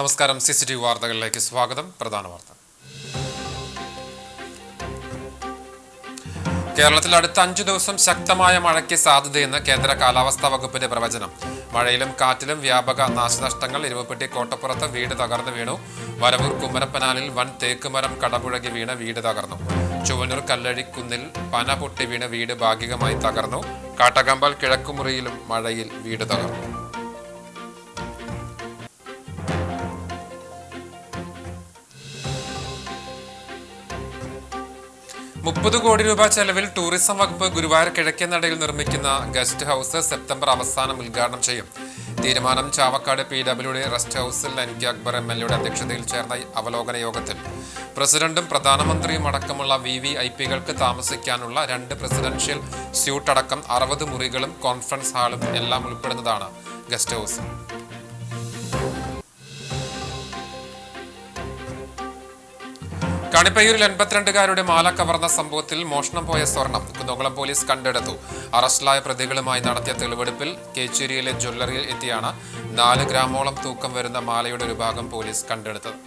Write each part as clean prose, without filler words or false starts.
നമസ്കാരം. CCTV വാർത്തകളിലേക്ക് സ്വാഗതം. പ്രധാന വാർത്ത. കേരളത്തിൽ അടുത്ത 5 ദിവസം ശക്തമായ മഴയ്ക്ക് സാധ്യതയെന്ന് കേന്ദ്ര കാലാവസ്ഥാ വകുപ്പിന്റെ പ്രവചനം. മഴയിലും കാറ്റിലും വ്യാപക നാശനഷ്ടങ്ങൾ. ഇരുവപ്പെട്ടി കോട്ടപ്പുറത്ത് വീട് തകർന്നു വീണു. വരവൂർ കുമരപ്പനാലിൽ വൻ തേക്കുമരം കടപുഴകി വീണ് വീട് തകർന്നു. ചൊവ്വന്നൂർ കല്ലഴിക്കുന്നിൽ പന പൊട്ടി വീണ് വീട് ഭാഗികമായി തകർന്നു. കാട്ടകമ്പാൽ കിഴക്കുമുറിയിലും മഴയിൽ വീട് തകർന്നു. 30 കോടി രൂപ ചെലവിൽ ടൂറിസം വകുപ്പ് ഗുരുവായൂർ കിഴക്കേനടയിൽ നിർമ്മിക്കുന്ന ഗസ്റ്റ് ഹൌസ് സെപ്റ്റംബർ അവസാനം ഉദ്ഘാടനം ചെയ്യും. തീരുമാനം ചാവക്കാട് PWD റെസ്റ്റ് ഹൌസിൽ NK അക്ബർ MLAയുടെ അധ്യക്ഷതയിൽ ചേർന്ന അവലോകന യോഗത്തിൽ പ്രസിഡന്റും പ്രധാനമന്ത്രിയും അടക്കമുള്ള VVIPകൾക്ക് താമസിക്കാനുള്ള 2 പ്രസിഡൻഷ്യൽ സ്യൂട്ട് അടക്കം 60 മുറികളും കോൺഫറൻസ് ഹാളും എല്ലാം ഉൾപ്പെടുന്നതാണ് ഗസ്റ്റ് ഹൌസ്. കണിപ്പയ്യൂരിൽ 82കാരുടെ മാല കവർന്ന സംഭവത്തിൽ മോഷണം പോയ സ്വർണം കുന്നംകുളം പോലീസ് കണ്ടെടുത്തു. അറസ്റ്റിലായ പ്രതികളുമായി നടത്തിയ തെളിവെടുപ്പിൽ കേച്ചേരിയിലെ ജ്വല്ലറിയിൽ എത്തിയാണ് 4 ഗ്രാമോളം തൂക്കം വരുന്ന മാലയുടെ ഒരു ഭാഗം പോലീസ് കണ്ടെടുത്തത്.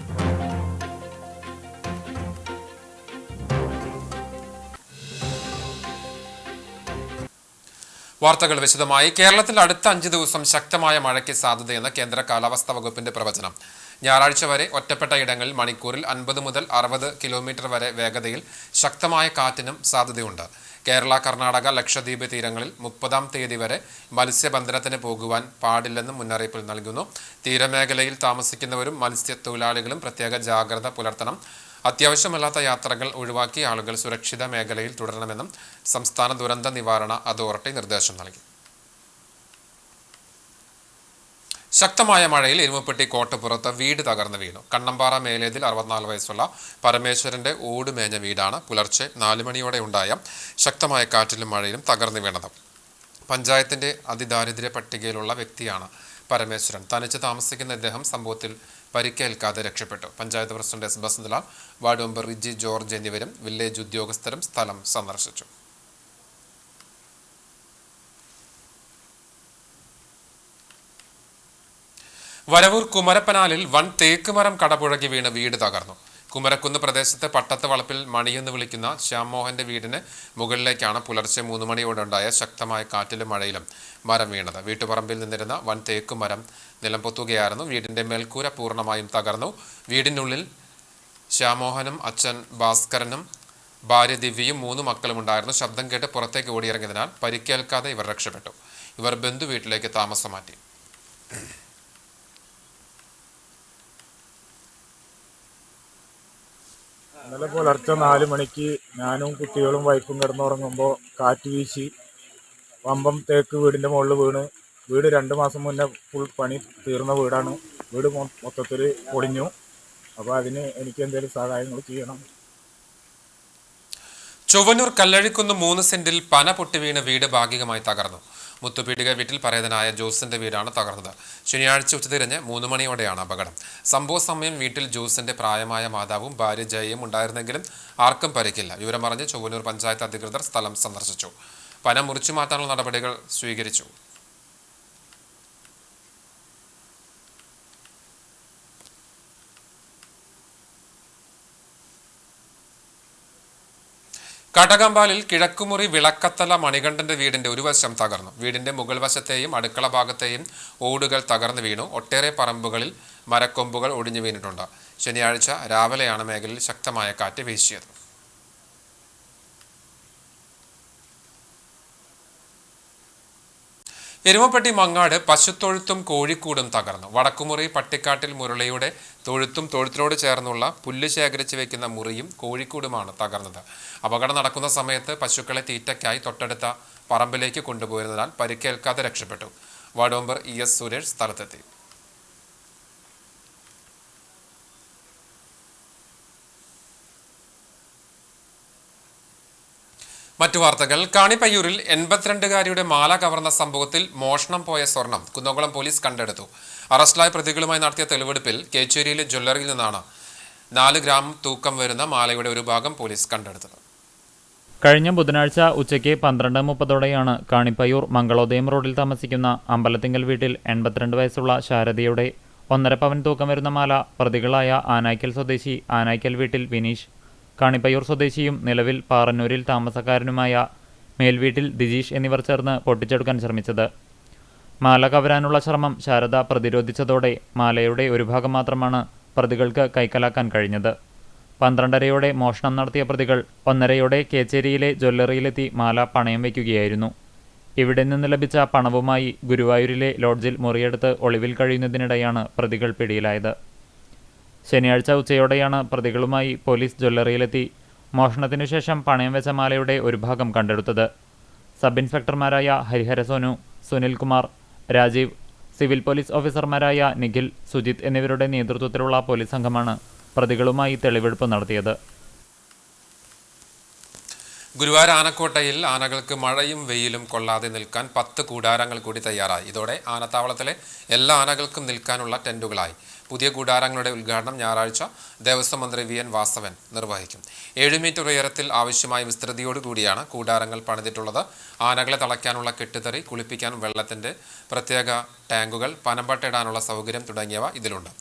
വാർത്തകൾ വിശദമായി. കേരളത്തിൽ അടുത്ത 5 ദിവസം ശക്തമായ മഴയ്ക്ക് സാധ്യതയെന്ന് കേന്ദ്ര കാലാവസ്ഥാ വകുപ്പിന്റെ പ്രവചനം. ഞായറാഴ്ച വരെ ഒറ്റപ്പെട്ട ഇടങ്ങളിൽ മണിക്കൂറിൽ 50 മുതൽ 60 കിലോമീറ്റർ വരെ വേഗതയിൽ ശക്തമായ കാറ്റിനും സാധ്യതയുണ്ട്. കേരള, കർണാടക, ലക്ഷദ്വീപ് തീരങ്ങളിൽ 30-ാം തീയതി വരെ മത്സ്യബന്ധനത്തിന് പോകുവാൻ പാടില്ലെന്നും മുന്നറിയിപ്പിൽ നൽകുന്നു. തീരമേഖലയിൽ താമസിക്കുന്നവരും മത്സ്യത്തൊഴിലാളികളും പ്രത്യേക ജാഗ്രത പുലർത്തണം. അത്യാവശ്യമല്ലാത്ത യാത്രകൾ ഒഴിവാക്കി ആളുകൾ സുരക്ഷിത മേഖലയിൽ തുടരണമെന്നും സംസ്ഥാന ദുരന്ത നിവാരണ അതോറിറ്റി നിർദ്ദേശം നൽകി. ശക്തമായ മഴയിൽ ഇരുമപ്പെട്ടി കോട്ടപ്പുറത്ത് വീട് തകർന്നു വീണു. കണ്ണമ്പാറ മേലേതിൽ 64 വയസ്സുള്ള പരമേശ്വരന്റെ ഓടുമേഞ്ഞ വീടാണ് പുലർച്ചെ 4 മണിയോടെ ഉണ്ടായ ശക്തമായ കാറ്റിലും മഴയിലും തകർന്നു വീണത്. പഞ്ചായത്തിന്റെ അതിദാരിദ്ര്യ പട്ടികയിലുള്ള വ്യക്തിയാണ് പരമേശ്വരൻ. തനിച്ച് താമസിക്കുന്ന ഇദ്ദേഹം സംഭവത്തിൽ പരിക്കേൽക്കാതെ രക്ഷപ്പെട്ടു. Panchayat president S. Basanthalal, ward member Riji George എന്നിവരും വില്ലേജ് ഉദ്യോഗസ്ഥരും സ്ഥലം സന്ദർശിച്ചു. വരവൂർ കുമരപ്പനാലിൽ വൻ തേക്കുമരം കടപുഴകി വീണ് വീട് തകർന്നു. കുമരക്കുന്ന് പ്രദേശത്ത് പട്ടത്ത് വളപ്പിൽ മണിയെന്ന് വിളിക്കുന്ന ശ്യാംമോഹന്റെ വീടിന് മുകളിലേക്കാണ് പുലർച്ചെ 3 മണിയോടെ ഉണ്ടായ ശക്തമായ കാറ്റിലും മഴയിലും മരം വീണത്. വീട്ടുപറമ്പിൽ നിന്നിരുന്ന വൻ തേക്കുമരം നിലംപൊത്തുകയായിരുന്നു. വീടിന്റെ മേൽക്കൂര പൂർണ്ണമായും തകർന്നു. വീടിനുള്ളിൽ ശ്യാമോഹനും അച്ഛൻ ഭാസ്കരനും ഭാര്യ ദിവ്യയും 3 മക്കളും ഉണ്ടായിരുന്നു. ശബ്ദം കേട്ട് പുറത്തേക്ക് ഓടിയിറങ്ങിയതിനാൽ പരിക്കേൽക്കാതെ ഇവർ രക്ഷപ്പെട്ടു. ഇവർ ബന്ധു വീട്ടിലേക്ക് താമസം മാറ്റി. ഇന്നലെ പുലർച്ചെ 4 മണിക്ക് ഞാനും കുട്ടികളും വൈഫും കിടന്നുറങ്ങുമ്പോൾ കാറ്റ് വീശി വമ്പം തേക്ക് വീടിൻ്റെ മുകളിൽ വീണ്. വീട് 2 മാസം മുന്നേ ഫുൾ പണി തീർന്ന വീടാണ്. വീട് മൊത്തത്തിൽ പൊളിഞ്ഞു. അപ്പോൾ അതിന് എനിക്ക് എന്തെങ്കിലും സഹായങ്ങൾ ചെയ്യണം. ചൊവ്വന്നൂർ കല്ലഴിക്കുന്ന് 3 സെന്റിൽ പന പൊട്ടി വീണ് വീട് ഭാഗികമായി തകർന്നു. മുത്തുപീടിക വീട്ടിൽ പരേതനായ ജോസിന്റെ വീടാണ് തകർന്നത്. ശനിയാഴ്ച ഉച്ചതിരിഞ്ഞ് 3 മണിയോടെയാണ് അപകടം. സംഭവ സമയം വീട്ടിൽ ജോസിന്റെ പ്രായമായ മാതാവും ഭാര്യ ജയയും ഉണ്ടായിരുന്നെങ്കിലും ആർക്കും പരിക്കില്ല. വിവരമറിഞ്ഞ് ചൊവ്വന്നൂർ പഞ്ചായത്ത് അധികൃതർ സ്ഥലം സന്ദർശിച്ചു. പന മുറിച്ചു മാറ്റാനുള്ള നടപടികൾ സ്വീകരിച്ചു. കാട്ടകമ്പാലിൽ കിഴക്കുമുറി വിളക്കത്തല മണികണ്ഠന്റെ വീടിന്റെ ഒരു വശം തകർന്നു. വീടിന്റെ മുകൾ വശത്തെയും അടുക്കള ഭാഗത്തെയും ഓടുകൾ തകർന്നു വീണു. ഒട്ടേറെ പറമ്പുകളിൽ മരക്കൊമ്പുകൾ ഒടിഞ്ഞു വീണിട്ടുണ്ട്. ശനിയാഴ്ച രാവിലെയാണ് മേഖലയിൽ ശക്തമായ കാറ്റ് വീശിയത്. എരുമപ്പെട്ടി മങ്ങാട് പശുത്തൊഴുത്തും കോഴിക്കൂടും തകർന്നു. വടക്കുമുറി പട്ടിക്കാട്ടിൽ മുരളിയുടെ തൊഴുത്തും തൊഴുത്തിനോട് ചേർന്നുള്ള പുല്ല് ശേഖരിച്ച് വെക്കുന്ന മുറിയും കോഴിക്കൂടുമാണ് തകർന്നത്. അപകടം നടക്കുന്ന സമയത്ത് പശുക്കളെ തീറ്റയ്ക്കായി തൊട്ടടുത്ത പറമ്പിലേക്ക് കൊണ്ടുപോയിരുന്നതിനാൽ പരിക്കേൽക്കാതെ രക്ഷപ്പെട്ടു. വാർഡ് മെമ്പർ ES സുരേഷ് സ്ഥലത്തെത്തി. മറ്റു വാർത്തകൾ. കാണിപ്പയ്യൂരിൽ 82കാരിയുടെ മാല കവർന്ന സംഭവത്തിൽ മോഷണം പോയ സ്വർണം കുന്നംകുളം പോലീസ് കണ്ടെടുത്തു. അറസ്റ്റിലായ പ്രതികളുമായി നടത്തിയ തെളിവെടുപ്പിൽ കേച്ചേരിയിലെ ജ്വല്ലറിയിൽ നിന്നാണ് 4 ഗ്രാം തൂക്കം വരുന്ന മാലയുടെ ഒരു ഭാഗം പോലീസ് കണ്ടെടുത്തത്. കഴിഞ്ഞ ബുധനാഴ്ച ഉച്ചയ്ക്ക് 12:30ഓടെയാണ് കാണിപ്പയ്യൂർ മംഗളോദയം റോഡിൽ താമസിക്കുന്ന അമ്പലത്തിങ്കൽ വീട്ടിൽ 82 വയസ്സുള്ള ശാരദയുടെ 1.5 പവൻ തൂക്കം വരുന്ന മാല പ്രതികളായ ആനായ്ക്കൽ സ്വദേശി ആനായ്ക്കൽ വീട്ടിൽ വിനീഷ്, കാണിപ്പയ്യൂർ സ്വദേശിയും നിലവിൽ പാറന്നൂരിൽ താമസക്കാരനുമായ മേൽവീട്ടിൽ ദിജീഷ് എന്നിവർ ചേർന്ന് പൊട്ടിച്ചെടുക്കാൻ ശ്രമിച്ചത്. മാല കവരാനുള്ള ശ്രമം ശാരദ പ്രതിരോധിച്ചതോടെ മാലയുടെ ഒരു ഭാഗം മാത്രമാണ് പ്രതികൾക്ക് കൈക്കലാക്കാൻ കഴിഞ്ഞത്. 12:30-യോടെ മോഷണം നടത്തിയ പ്രതികൾ 1:30-യോടെ കേച്ചേരിയിലെ ജ്വല്ലറിയിലെത്തി മാല പണയം വയ്ക്കുകയായിരുന്നു. ഇവിടെ നിന്ന് ലഭിച്ച പണവുമായി ഗുരുവായൂരിലെ ലോഡ്ജിൽ മുറിയെടുത്ത് ഒളിവിൽ കഴിയുന്നതിനിടെയാണ് പ്രതികൾ പിടിയിലായത്. ശനിയാഴ്ച ഉച്ചയോടെയാണ് പ്രതികളുമായി പോലീസ് ജ്വല്ലറിയിലെത്തി മോഷണത്തിനു ശേഷം പണയം വെച്ച മാലയുടെ ഒരു ഭാഗം കണ്ടെടുത്തത്. സബ് ഇൻസ്പെക്ടർമാരായ ഹരിഹര സോനു, സുനിൽകുമാർ, രാജീവ്, സിവിൽ പോലീസ് ഓഫീസർമാരായ നിഖിൽ, സുജിത് എന്നിവരുടെ നേതൃത്വത്തിലുള്ള പോലീസ് സംഘമാണ് പ്രതികളുമായി തെളിവെടുപ്പ് നടത്തിയത്. ഗുരുവായൂർ ആനക്കോട്ടയിൽ ആനകൾക്ക് മഴയും വെയിലും കൊള്ളാതെ നിൽക്കാൻ 10 കൂടാരങ്ങൾ കൂടി തയ്യാറായി. ഇതോടെ ആനത്താവളത്തിലെ എല്ലാ ആനകൾക്കും നിൽക്കാനുള്ള ടെന്റുകളായി. പുതിയ കൂടാരങ്ങളുടെ ഉദ്ഘാടനം ഞായറാഴ്ച ദേവസ്വം മന്ത്രി VN വാസവൻ നിർവഹിക്കും. 7 മീറ്റർ ഉയരത്തിൽ ആവശ്യമായ വിസ്തൃതിയോടുകൂടിയാണ് കൂടാരങ്ങൾ പണിതിട്ടുള്ളത്. ആനകളെ തളയ്ക്കാനുള്ള കെട്ടുതറി, കുളിപ്പിക്കാൻ വെള്ളത്തിന്റെ പ്രത്യേക ടാങ്കുകൾ, പനമ്പട്ടയിടാനുള്ള സൗകര്യം തുടങ്ങിയവ ഇതിലുണ്ട്.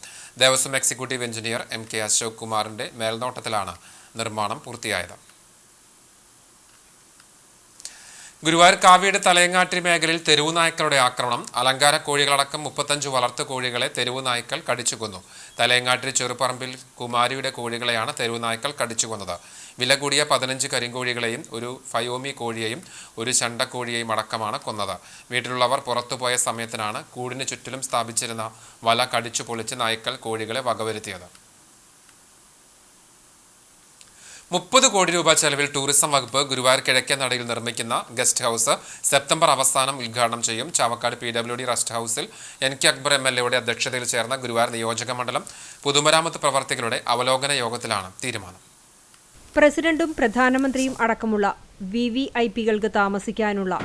Devaswom executive engineer MK Ashok കുമാറിന്റെ മേൽനോട്ടത്തിലാണ് നിർമ്മാണം പൂർത്തിയായത്. ഗുരുവായൂർ കാവ്യയുടെ തലയങ്ങാട്ടി മേഖലയിൽ തെരുവു നായ്ക്കളുടെ ആക്രമണം. അലങ്കാര കോഴികളടക്കം 35 വളർത്തു കോഴികളെ തെരുവു നായ്ക്കൾ കടിച്ചു കൊന്നു. തലയങ്ങാട്ടി ചെറുപറമ്പിൽ കുമാരിയുടെ കോഴികളെയാണ് തെരുവു നായ്ക്കൾ കടിച്ചു കൊന്നത്. വില കൂടിയ 15 കരിങ്കോഴികളെയും ഒരു ഫയോമി കോഴിയെയും ഒരു ചണ്ടക്കോഴിയെയും അടക്കമാണ് കൊന്നത്. വീട്ടിലുള്ളവർ പുറത്തുപോയ സമയത്തിനാണ് കൂടിന് ചുറ്റിലും സ്ഥാപിച്ചിരുന്ന വല കടിച്ചു പൊളിച്ച് നായ്ക്കൾ കോഴികളെ വകവരുത്തിയത്. 30 കോടി രൂപ ചെലവിൽ ടൂറിസം വകുപ്പ് ഗുരുവായൂർ കിഴക്കേ നടയിൽ നിർമ്മിക്കുന്ന ഗസ്റ്റ് ഹൗസ് സെപ്റ്റംബർ അവസാനം ഉദ്ഘാടനം ചെയ്യും. ചാവക്കാട് PWD റെസ്റ്റ് ഹൗസിൽ NK അക്ബർ MLA അധ്യക്ഷതയിൽ ചേർന്ന ഗുരുവായൂർ നിയോജക മണ്ഡലം പൊതുമരാമത്ത് പ്രവർത്തികളുടെ അവലോകന യോഗത്തിലാണ് തീരുമാനം. പ്രസിഡന്റും പ്രധാനമന്ത്രിയും അടക്കമുള്ള VVIPകൾക്ക് താമസിക്കാനുള്ള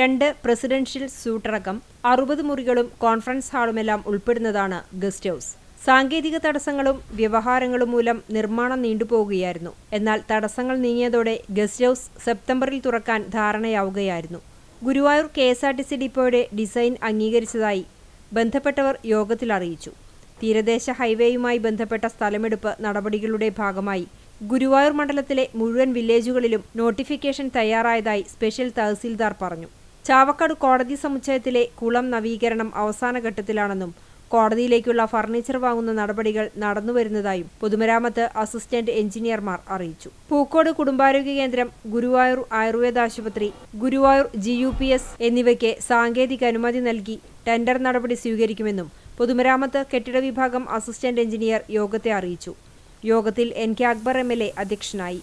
2 പ്രസിഡൻഷ്യൽ സൂട്ടടക്കം 60 മുറികളും കോൺഫറൻസ് ഹാളുമെല്ലാം ഉൾപ്പെടുന്നതാണ് ഗസ്റ്റ് ഹൗസ്. സാങ്കേതിക തടസ്സങ്ങളും വ്യവഹാരങ്ങളും മൂലം നിർമ്മാണം നീണ്ടുപോവുകയായിരുന്നു. എന്നാൽ തടസ്സങ്ങൾ നീങ്ങിയതോടെ ഗസ്റ്റ് ഹൗസ് സെപ്റ്റംബറിൽ തുറക്കാൻ ധാരണയാവുകയായിരുന്നു. ഗുരുവായൂർ KSRTC ഡിപ്പോയുടെ ഡിസൈൻ അംഗീകരിച്ചതായി ബന്ധപ്പെട്ടവർ യോഗത്തിൽ അറിയിച്ചു. തീരദേശ ഹൈവേയുമായി ബന്ധപ്പെട്ട സ്ഥലമെടുപ്പ് നടപടികളുടെ ഭാഗമായി ഗുരുവായൂർ മണ്ഡലത്തിലെ മുഴുവൻ വില്ലേജുകളിലും നോട്ടിഫിക്കേഷൻ തയ്യാറായതായി സ്പെഷ്യൽ തഹസീൽദാർ പറഞ്ഞു. ചാവക്കാട് കോടതി സമുച്ചയത്തിലെ കുളം നവീകരണം അവസാന ഘട്ടത്തിലാണെന്നും കോടതിയിലേക്കുള്ള ഫർണിച്ചർ വാങ്ങുന്ന നടപടികൾ നടന്നുവരുന്നതായും പൊതുമരാമത്ത് അസിസ്റ്റന്റ് എഞ്ചിനീയർമാർ അറിയിച്ചു. പൂക്കോട് കുടുംബാരോഗ്യ കേന്ദ്രം, ഗുരുവായൂർ ആയുർവേദ ആശുപത്രി, ഗുരുവായൂർ GUPS എന്നിവയ്ക്ക് സാങ്കേതിക അനുമതി നൽകി ടെൻഡർ നടപടി സ്വീകരിക്കുമെന്നും പൊതുമരാമത്ത് കെട്ടിട വിഭാഗം അസിസ്റ്റന്റ് എഞ്ചിനീയർ യോഗത്തെ അറിയിച്ചു. യോഗത്തിൽ NK അക്ബർ MLA അധ്യക്ഷനായി.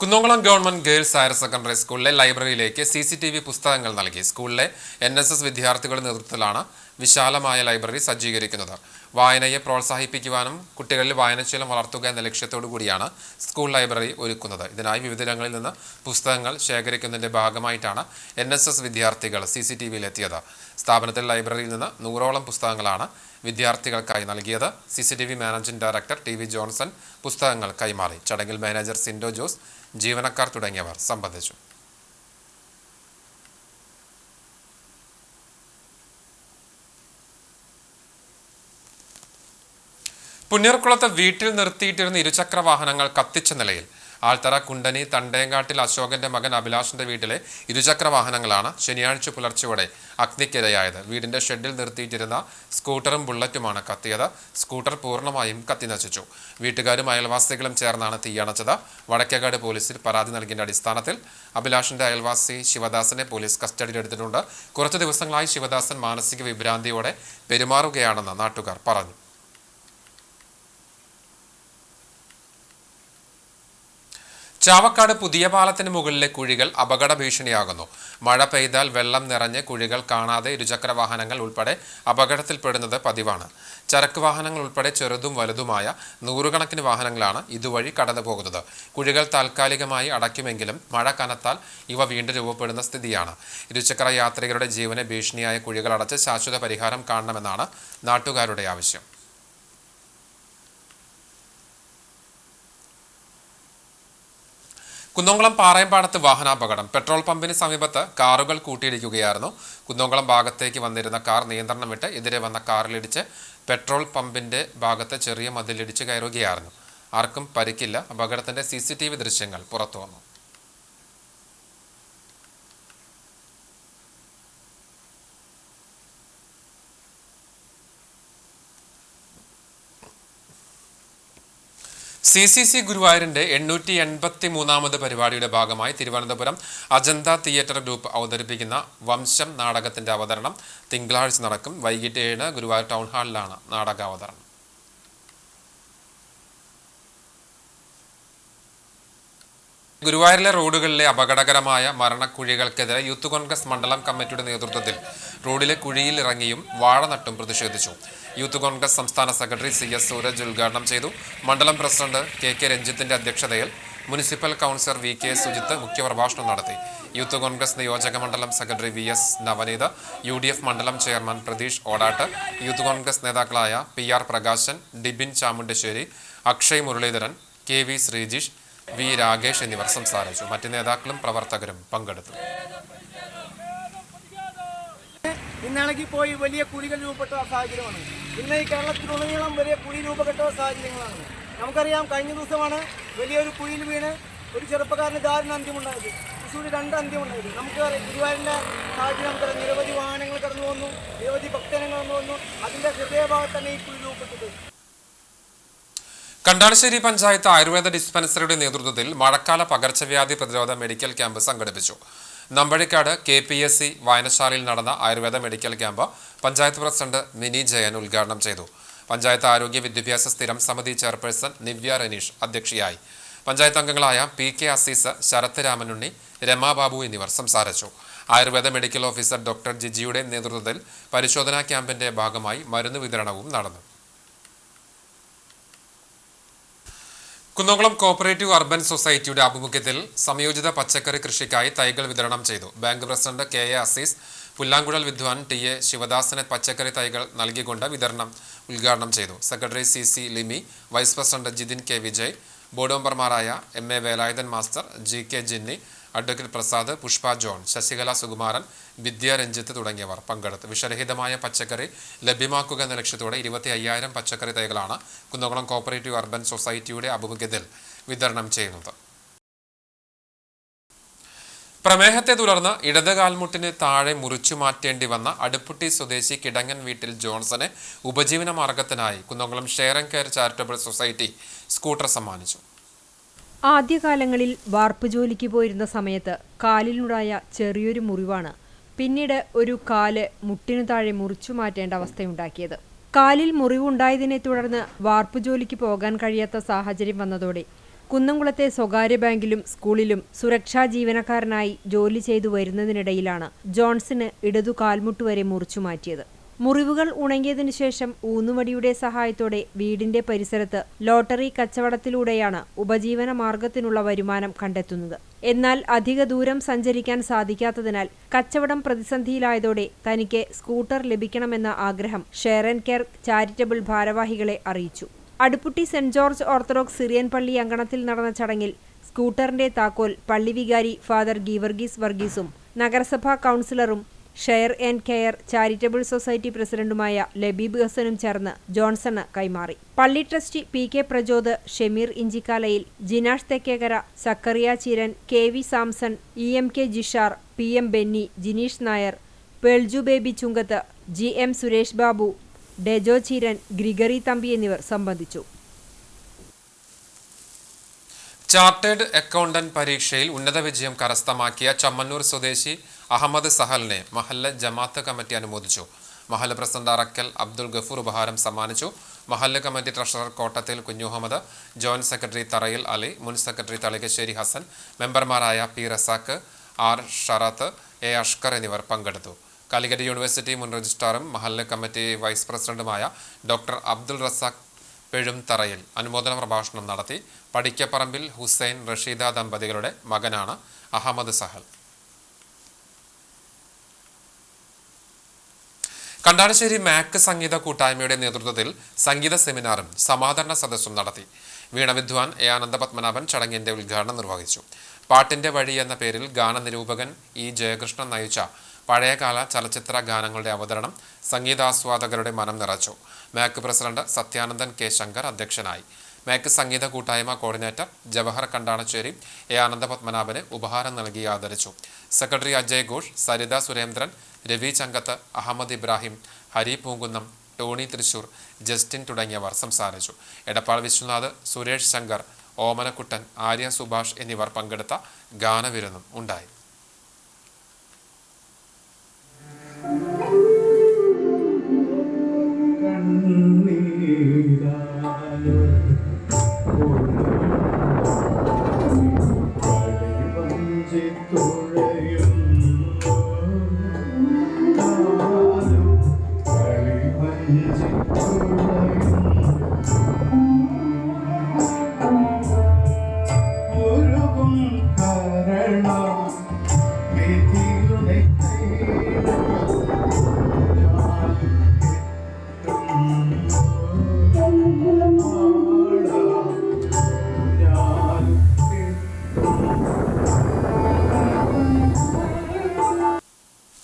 Kunnamkulam government girls higher secondary സ്കൂളിലെ ലൈബ്രറിയിലേക്ക് CCTV പുസ്തകങ്ങൾ നൽകി. സ്കൂളിലെ NSS വിദ്യാർത്ഥികളുടെ നേതൃത്വത്തിലാണ് വിശാലമായ ലൈബ്രറി സജ്ജീകരിക്കുന്നത്. വായനയെ പ്രോത്സാഹിപ്പിക്കുവാനും കുട്ടികളിൽ വായനശീലം വളർത്തുക എന്ന ലക്ഷ്യത്തോടു കൂടിയാണ് സ്കൂൾ ലൈബ്രറി ഒരുക്കുന്നത്. ഇതിനായി വിവിധയിടങ്ങളിൽ നിന്ന് പുസ്തകങ്ങൾ ശേഖരിക്കുന്നതിന്റെ ഭാഗമായിട്ടാണ് NSS വിദ്യാർത്ഥികൾ CCTVയിലെത്തിയത്. സ്ഥാപനത്തിൽ ലൈബ്രറിയിൽ നിന്ന് 100ഓളം പുസ്തകങ്ങളാണ് വിദ്യാർത്ഥികൾക്കായി നൽകിയത്. CCTV managing director TV Johnson പുസ്തകങ്ങൾ കൈമാറി. ചടങ്ങിൽ മാനേജർ സിൻഡോ ജോസ്, ജീവനക്കാർ തുടങ്ങിയവർ സംബന്ധിച്ചു. പുന്നീർകുളത്ത് വീട്ടിൽ നിർത്തിയിട്ടിരുന്ന ഇരുചക്ര വാഹനങ്ങൾ കത്തിച്ച നിലയിൽ. ആൽത്തറ കുണ്ടനി തണ്ടേങ്കാട്ടിൽ അശോകന്റെ മകൻ അഭിലാഷിന്റെ വീട്ടിലെ ഇരുചക്ര വാഹനങ്ങളാണ് ശനിയാഴ്ച പുലർച്ചയോടെ അഗ്നിക്കിരയായത്. വീടിന്റെ ഷെഡിൽ നിർത്തിയിട്ടിരുന്ന സ്കൂട്ടറും ബുള്ളറ്റുമാണ് കത്തിയത്. സ്കൂട്ടർ പൂർണ്ണമായും കത്തിനശിച്ചു. വീട്ടുകാരും അയൽവാസികളും ചേർന്നാണ് തീയണച്ചത്. വടക്കേക്കാട് പോലീസിൽ പരാതി നൽകിയ അടിസ്ഥാനത്തിൽ അഭിലാഷിന്റെ അയൽവാസി ശിവദാസനെ പോലീസ് കസ്റ്റഡിയിലെടുത്തിട്ടുണ്ട്. കുറച്ചു ദിവസങ്ങളായി ശിവദാസൻ മാനസിക വിഭ്രാന്തിയോടെ പെരുമാറുകയാണെന്ന് നാട്ടുകാർ പറഞ്ഞു. ചാവക്കാട് പുതിയ പാലത്തിന് മുകളിലെ കുഴികൾ അപകട ഭീഷണിയാകുന്നു. മഴ പെയ്താൽ വെള്ളം നിറഞ്ഞ് കുഴികൾ കാണാതെ ഇരുചക്ര വാഹനങ്ങൾ ഉൾപ്പെടെ അപകടത്തിൽപ്പെടുന്നത് പതിവാണ്. ചരക്ക് വാഹനങ്ങൾ ഉൾപ്പെടെ ചെറുതും വലുതുമായ 100 കണക്കിന് വാഹനങ്ങളാണ് ഇതുവഴി കടന്നു പോകുന്നത്. കുഴികൾ താൽക്കാലികമായി അടയ്ക്കുമെങ്കിലും മഴ കനത്താൽ ഇവ വീണ്ടും രൂപപ്പെടുന്ന സ്ഥിതിയാണ്. ഇരുചക്ര യാത്രികരുടെ ജീവന് ഭീഷണിയായ കുഴികൾ അടച്ച് ശാശ്വത പരിഹാരം കാണണമെന്നാണ് നാട്ടുകാരുടെ ആവശ്യം. കുന്നംകുളം പാറയമ്പാടത്ത് വാഹനാപകടം. പെട്രോൾ പമ്പിന് സമീപത്ത് കാറുകൾ കൂട്ടിയിടിക്കുകയായിരുന്നു. കുന്നംകുളം ഭാഗത്തേക്ക് വന്നിരുന്ന കാർ നിയന്ത്രണം വിട്ട് എതിരെ വന്ന കാറിലിടിച്ച് പെട്രോൾ പമ്പിന്റെ ഭാഗത്ത് ചെറിയ മതിലിടിച്ച് കയറുകയായിരുന്നു. ആർക്കും പരിക്കില്ല. അപകടത്തിന്റെ CCTV ദൃശ്യങ്ങൾ പുറത്തുവന്നു. CCC ഗുരുവായൂരിന്റെ 883ാമത് പരിപാടിയുടെ ഭാഗമായി തിരുവനന്തപുരം അജന്ത തിയേറ്റർ ഗ്രൂപ്പ് അവതരിപ്പിക്കുന്ന വംശം നാടകത്തിന്റെ അവതരണം തിങ്കളാഴ്ച നടക്കും. വൈകിട്ട് 7 ഗുരുവായൂർ ടൗൺ ഹാളിലാണ് നാടകാവതരണം. ഗുരുവായൂരിലെ റോഡുകളിലെ അപകടകരമായ മരണക്കുഴികൾക്കെതിരെ യൂത്ത് കോൺഗ്രസ് മണ്ഡലം കമ്മിറ്റിയുടെ നേതൃത്വത്തിൽ റോഡിലെ കുഴിയിൽ ഇറങ്ങിയും വാഴ നട്ടും പ്രതിഷേധിച്ചു. യൂത്ത് കോൺഗ്രസ് സംസ്ഥാന സെക്രട്ടറി CS സൂരജ് ഉദ്ഘാടനം ചെയ്തു. മണ്ഡലം പ്രസിഡന്റ് KK രഞ്ജിത്തിന്റെ അധ്യക്ഷതയിൽ മുനിസിപ്പൽ കൗൺസിലർ VK സുജിത്ത് മുഖ്യപ്രഭാഷണം നടത്തി. യൂത്ത് കോൺഗ്രസ് നിയോജക മണ്ഡലം സെക്രട്ടറി VS നവനീത്, UDF മണ്ഡലം ചെയർമാൻ പ്രതീഷ് ഓടാട്ട്, യൂത്ത് കോൺഗ്രസ് നേതാക്കളായ PR Prakashan, Dibin ചാമുണ്ടശ്ശേരി, Akshay Muraleedharan, KV Sreejish, V Rakesh എന്നിവർ സംസാരിച്ചു. മറ്റ് നേതാക്കളും പ്രവർത്തകരും പങ്കെടുത്തു. ഇന്നാണെങ്കിൽ പോയി വലിയ കുഴികൾ രൂപപ്പെട്ട സാഹചര്യമാണ്. ഇന്ന് ഈ കേരളത്തിലുടനീളം വലിയ കുഴി രൂപപ്പെട്ട സാഹചര്യങ്ങളാണ്. നമുക്കറിയാം, കഴിഞ്ഞ ദിവസമാണ് വലിയൊരു കുഴിയിൽ വീണ് ഒരു ചെറുപ്പക്കാരന് ദാരുണ അന്ത്യമുണ്ടായത്. തൃശ്ശൂർ 2 അന്ത്യമുണ്ടായത്. നമുക്ക് ഗുരുവായൂരിൻ്റെ സാഹചര്യം നമുക്കറിയാം. നിരവധി വാഹനങ്ങൾ കടന്നു വന്നു, നിരവധി ഭക്തജനങ്ങൾ കടന്നു വന്നു. അതിൻ്റെ ഹൃദയഭാഗത്ത് തന്നെ ഈ കുഴി രൂപപ്പെട്ടത്. കണ്ടാണശ്ശേരി പഞ്ചായത്ത് ആയുർവേദ ഡിസ്പെൻസറിയുടെ നേതൃത്വത്തിൽ മഴക്കാല പകർച്ചവ്യാധി പ്രതിരോധ മെഡിക്കൽ ക്യാമ്പ് സംഘടിപ്പിച്ചു. നമ്പഴിക്കാട് KPSC വായനശാലയിൽ നടന്ന Ayurveda medical camp panchayat president mini Jayan ഉദ്ഘാടനം ചെയ്തു. പഞ്ചായത്ത് ആരോഗ്യ വിദ്യാഭ്യാസ സ്ഥിരം സമിതി ചെയർപേഴ്സൺ നിവ്യ റനീഷ് അധ്യക്ഷയായി. പഞ്ചായത്ത് അംഗങ്ങളായ PK അസീസ്, ശരത് രാമനുണ്ണി, രമാബാബു എന്നിവർ സംസാരിച്ചു. ആയുർവേദ മെഡിക്കൽ ഓഫീസർ ഡോക്ടർ ജിജിയുടെ നേതൃത്വത്തിൽ പരിശോധനാ ക്യാമ്പിന്റെ ഭാഗമായി മരുന്ന് വിതരണവും നടന്നു. കുന്നംകുളം കോഓപ്പറേറ്റീവ് അർബൻ സൊസൈറ്റിയുടെ ആഭിമുഖ്യത്തിൽ സംയോജിത പച്ചക്കറി കൃഷിക്കായി തൈകൾ വിതരണം ചെയ്തു. ബാങ്ക് പ്രസിഡന്റ് KA അസീസ്, പുല്ലാങ്കുഴൽ വിദ്വാൻ TA ശിവദാസന് പച്ചക്കറി തൈകൾ നൽകിക്കൊണ്ട് വിതരണം ഉദ്ഘാടനം ചെയ്തു. Secretary CC Limi, vice president Jithin K Vijay, board മെമ്പർമാരായ MA Velayudhan master, GK Jinny, advocate Prasad, Pushpa John, Sasikala Sukumaran, Vidya Ranjith തുടങ്ങിയവർ പങ്കെടുത്തു. വിഷരഹിതമായ പച്ചക്കറി ലഭ്യമാക്കുക എന്ന ലക്ഷ്യത്തോടെ 25,000 പച്ചക്കറി തൈകളാണ് കുന്നംകുളം കോഓപ്പറേറ്റീവ് അർബൻ സൊസൈറ്റിയുടെ ആഭിമുഖ്യത്തിൽ വിതരണം ചെയ്യുന്നത്. പ്രമേഹത്തെ തുടർന്ന് ഇടത് കാൽമുട്ടിന് താഴെ മുറിച്ചു മാറ്റേണ്ടി വന്ന അടുപ്പുട്ടി സ്വദേശി കിടങ്ങൻ വീട്ടിൽ ജോൺസനെ ഉപജീവന മാർഗത്തിനായി Kunnamkulam share and care charitable society scooter സമ്മാനിച്ചു. ആദ്യകാലങ്ങളിൽ വാർപ്പ് ജോലിക്ക് പോയിരുന്ന സമയത്ത് കാലിനുണ്ടായ ചെറിയൊരു മുറിവാണ് പിന്നീട് ഒരു കാല് മുട്ടിനു താഴെ മുറിച്ചു മാറ്റേണ്ട അവസ്ഥയുണ്ടാക്കിയത്. കാലിൽ മുറിവുണ്ടായതിനെ തുടർന്ന് വാർപ്പ് ജോലിക്ക് പോകാൻ കഴിയാത്ത സാഹചര്യം വന്നതോടെ കുന്നംകുളത്തെ സ്വകാര്യ ബാങ്കിലും സ്കൂളിലും സുരക്ഷാ ജീവനക്കാരനായി ജോലി ചെയ്തു വരുന്നതിനിടയിലാണ് ജോൺസന് ഇടതു കാൽമുട്ട് വരെ മുറിച്ചു മാറ്റിയത്. മുറിവുകൾ ഉണങ്ങിയതിനു ശേഷം ഊന്നുവടിയുടെ സഹായത്തോടെ വീടിന്റെ പരിസരത്ത് ലോട്ടറി കച്ചവടത്തിലൂടെയാണ് ഉപജീവന മാർഗത്തിനുള്ള വരുമാനം കണ്ടെത്തുന്നത്. എന്നാൽ അധിക ദൂരം സഞ്ചരിക്കാൻ സാധിക്കാത്തതിനാൽ കച്ചവടം പ്രതിസന്ധിയിലായതോടെ തനിക്ക് സ്കൂട്ടർ ലഭിക്കണമെന്ന ആഗ്രഹം ഷെയർ ആൻഡ് കെയർ ചാരിറ്റബിൾ ഭാരവാഹികളെ അറിയിച്ചു. Aduputty saint George orthodox Syrian പള്ളി അങ്കണത്തിൽ നടന്ന ചടങ്ങിൽ സ്കൂട്ടറിന്റെ താക്കോൽ പള്ളി വികാരി ഫാദർ ഗീവർഗീസ് വർഗീസും നഗരസഭാ കൗൺസിലറും share and care charitable society പ്രസിഡന്റുമായ ലബീബ് ഹസനും ചേർന്ന് ജോൺസണ് കൈമാറി. പള്ളി ട്രസ്റ്റി PK പ്രജോദ്, ഷമീർ ഇഞ്ചിക്കാലയിൽ, Jinash Thekkekara, Sakkariya Cheeran, KV Samson, EMK Jishar, PM Benny, Jineesh Nair, പേൾജു ബേബി ചുങ്കത്ത്, GM സുരേഷ് ബാബു, ഡെജോ ചീരൻ, ഗ്രിഗറി തമ്പി എന്നിവർ സംബന്ധിച്ചു. ചാർട്ടേഡ് അക്കൗണ്ടന്റ് പരീക്ഷയിൽ ഉന്നത വിജയം കരസ്ഥമാക്കിയ ചമ്മന്നൂർ സ്വദേശി അഹമ്മദ് സഹലിനെ മഹല്ല് ജമാഅത്ത് കമ്മിറ്റി അനുമോദിച്ചു. മഹല്ല് പ്രസിഡന്റ് അറക്കൽ അബ്ദുൽ ഗഫൂർ ഉപഹാരം സമ്മാനിച്ചു. മഹല്ല് കമ്മിറ്റി ട്രഷറർ കോട്ടത്തിൽ കുഞ്ഞുമുഹമ്മദ്, ജോയിന്റ് സെക്രട്ടറി തറയിൽ അലി, മുൻ സെക്രട്ടറി തളികശ്ശേരി ഹസൻ, മെമ്പർമാരായ P Razak, R ഷറാത്ത്, A Ashkar എന്നിവർ പങ്കെടുത്തു. കാലിക്കറ്റ് യൂണിവേഴ്സിറ്റി മുൻ രജിസ്ട്രാറും മഹല്ല് കമ്മിറ്റി വൈസ് പ്രസിഡന്റുമായ ഡോക്ടർ അബ്ദുൾ റസാഖ് പെഴും തറയിൽ അനുമോദന പ്രഭാഷണം നടത്തി. പടിക്കപ്പറമ്പിൽ ഹുസൈൻ റഷീദ ദമ്പതികളുടെ മകനാണ് അഹമ്മദ് സഹൽ. കണ്ടാണശ്ശേരി മാക് സംഗീത കൂട്ടായ്മയുടെ നേതൃത്വത്തിൽ സംഗീത സെമിനാറും സമാദരണ സദസ്സും നടത്തി. വീണവിദ്വാൻ A ആനന്ദപത്മനാഭൻ ചടങ്ങിന്റെ ഉദ്ഘാടനം നിർവഹിച്ചു. പാട്ടിന്റെ വഴി എന്ന പേരിൽ ഗാനനിരൂപകൻ ഇ ജയകൃഷ്ണൻ നയിച്ച പഴയകാല ചലച്ചിത്ര ഗാനങ്ങളുടെ അവതരണം സംഗീതാസ്വാദകരുടെ മനം നിറച്ചു. MAC president Sathyanandan K Shankar അധ്യക്ഷനായി. മാക് സംഗീത കൂട്ടായ്മ കോർഡിനേറ്റർ ജവഹർ കണ്ടാണശ്ശേരി എ ആനന്ദപത്മനാഭന് ഉപഹാരം നൽകി ആദരിച്ചു. Secretary Ajay Ghosh, Saritha Surendran, Ravi Changath, Ahammed Ibrahim, Hari Poonkunnam, Tony Thrissur, Justin തുടങ്ങിയവർ സംസാരിച്ചു. എടപ്പാൾ വിശ്വനാഥ്, സുരേഷ് ശങ്കർ, ഓമനക്കുട്ടൻ, ആര്യ സുഭാഷ് എന്നിവർ പങ്കെടുത്ത ഗാനവിരുന്നും ഉണ്ടായി.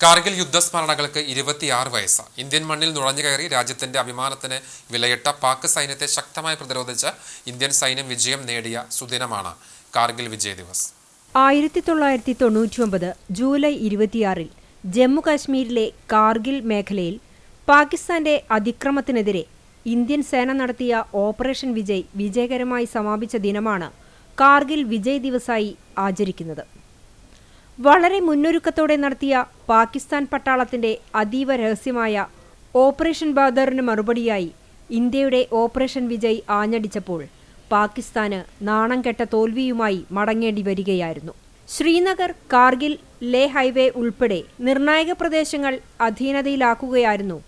കാർഗിൽ യുദ്ധസ്മരണകൾക്ക് 26 വയസ്സ്. ഇന്ത്യൻ മണ്ണിൽ നുഴഞ്ഞുകയറി രാജ്യത്തിന്റെ അഭിമാനത്തിന് വിലയിട്ട പാക് സൈന്യത്തെ ശക്തമായി പ്രതിരോധിച്ച് ഇന്ത്യൻ സൈന്യം വിജയം നേടിയ സുദിനമാണ് കാർഗിൽ വിജയ് ദിവസ്. 1999 ജൂലൈ 26 ജമ്മു കാശ്മീരിലെ കാർഗിൽ മേഖലയിൽ പാകിസ്ഥാന്റെ അതിക്രമത്തിനെതിരെ ഇന്ത്യൻ സേന നടത്തിയ ഓപ്പറേഷൻ വിജയ് വിജയകരമായി സമാപിച്ച ദിനമാണ് കാർഗിൽ വിജയ് ദിവസായി ആചരിക്കുന്നത്. വളരെ മുന്നൊരുക്കത്തോടെ നടത്തിയ പാകിസ്ഥാൻ പട്ടാളത്തിന്റെ അതീവ രഹസ്യമായ ഓപ്പറേഷൻ ബാദറിന് മറുപടിയായി ഇന്ത്യയുടെ ഓപ്പറേഷൻ വിജയ് ആഞ്ഞടിച്ചപ്പോൾ പാകിസ്ഥാന് നാണം കെട്ട തോൽവിയുമായി മടങ്ങേണ്ടി വരികയായിരുന്നു. ശ്രീനഗർ, കാർഗിൽ, ലേ ഹൈവേ ഉൾപ്പെടെ നിർണായക പ്രദേശങ്ങൾ അധീനതയിലാക്കുകയായിരുന്നു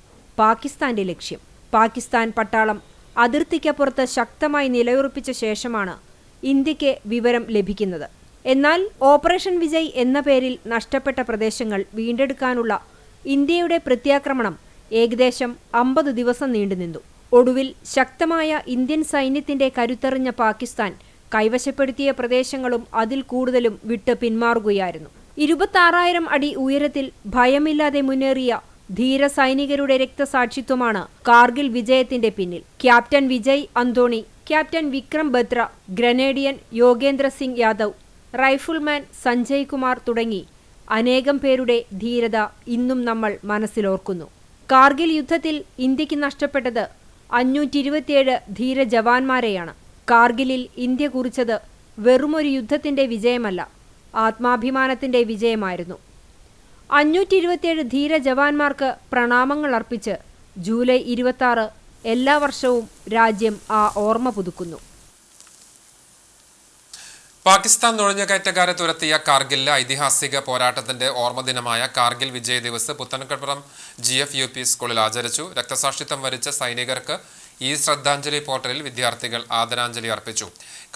പാകിസ്ഥാന്റെ ലക്ഷ്യം. പാകിസ്ഥാൻ പട്ടാളം അതിർത്തിക്കപ്പുറത്ത് ശക്തമായി നിലയുറപ്പിച്ച ശേഷമാണ് ഇന്ത്യക്ക് വിവരം ലഭിക്കുന്നത്. എന്നാൽ ഓപ്പറേഷൻ വിജയ് എന്ന പേരിൽ നഷ്ടപ്പെട്ട പ്രദേശങ്ങൾ വീണ്ടെടുക്കാനുള്ള ഇന്ത്യയുടെ പ്രത്യാക്രമണം ഏകദേശം 50 ദിവസം നീണ്ടുനിന്നു. ഒടുവിൽ ശക്തമായ ഇന്ത്യൻ സൈന്യത്തിന്റെ കരുത്തറിഞ്ഞ പാകിസ്ഥാൻ കൈവശപ്പെടുത്തിയ പ്രദേശങ്ങളും അതിൽ കൂടുതലും വിട്ട് പിന്മാറുകയായിരുന്നു. 26,000 അടി ഉയരത്തിൽ ഭയമില്ലാതെ മുന്നേറിയ ധീര സൈനികരുടെ രക്തസാക്ഷിത്വമാണ് കാർഗിൽ വിജയത്തിന്റെ പിന്നിൽ. Captain Vijay Antony, captain Vikram Batra, grenadier Yogendra Singh Yadav, rifleman Sanjay Kumar തുടങ്ങി അനേകം പേരുടെ ധീരത ഇന്നും നമ്മൾ മനസ്സിലോർക്കുന്നു. കാർഗിൽ യുദ്ധത്തിൽ ഇന്ത്യക്ക് നഷ്ടപ്പെട്ടത് 527 ധീര ജവാന്മാരെയാണ്. കാർഗിലിൽ ഇന്ത്യ കുറിച്ചത് വെറുമൊരു യുദ്ധത്തിന്റെ വിജയമല്ല, ആത്മാഭിമാനത്തിന്റെ വിജയമായിരുന്നു. 527 ധീര ജവാന്മാർക്ക് പ്രണാമങ്ങൾ അർപ്പിച്ച് ജൂലൈ 26 എല്ലാ വർഷവും രാജ്യം ആ ഓർമ്മ പുതുക്കുന്നു. പാകിസ്ഥാൻ നുഴഞ്ഞുകയറ്റക്കാരെ തുരത്തിയ കാർഗിലിലെ ഐതിഹാസിക പോരാട്ടത്തിന്റെ ഓർമ്മദിനമായ കാർഗിൽ വിജയ് ദിവസ് പുത്തൻകടപ്പുറം GFUP സ്കൂളിൽ ആചരിച്ചു. രക്തസാക്ഷിത്വം വരിച്ച സൈനികർക്ക് ഈ ശ്രദ്ധാഞ്ജലി പോർട്ടലിൽ വിദ്യാർത്ഥികൾ ആദരാഞ്ജലി അർപ്പിച്ചു.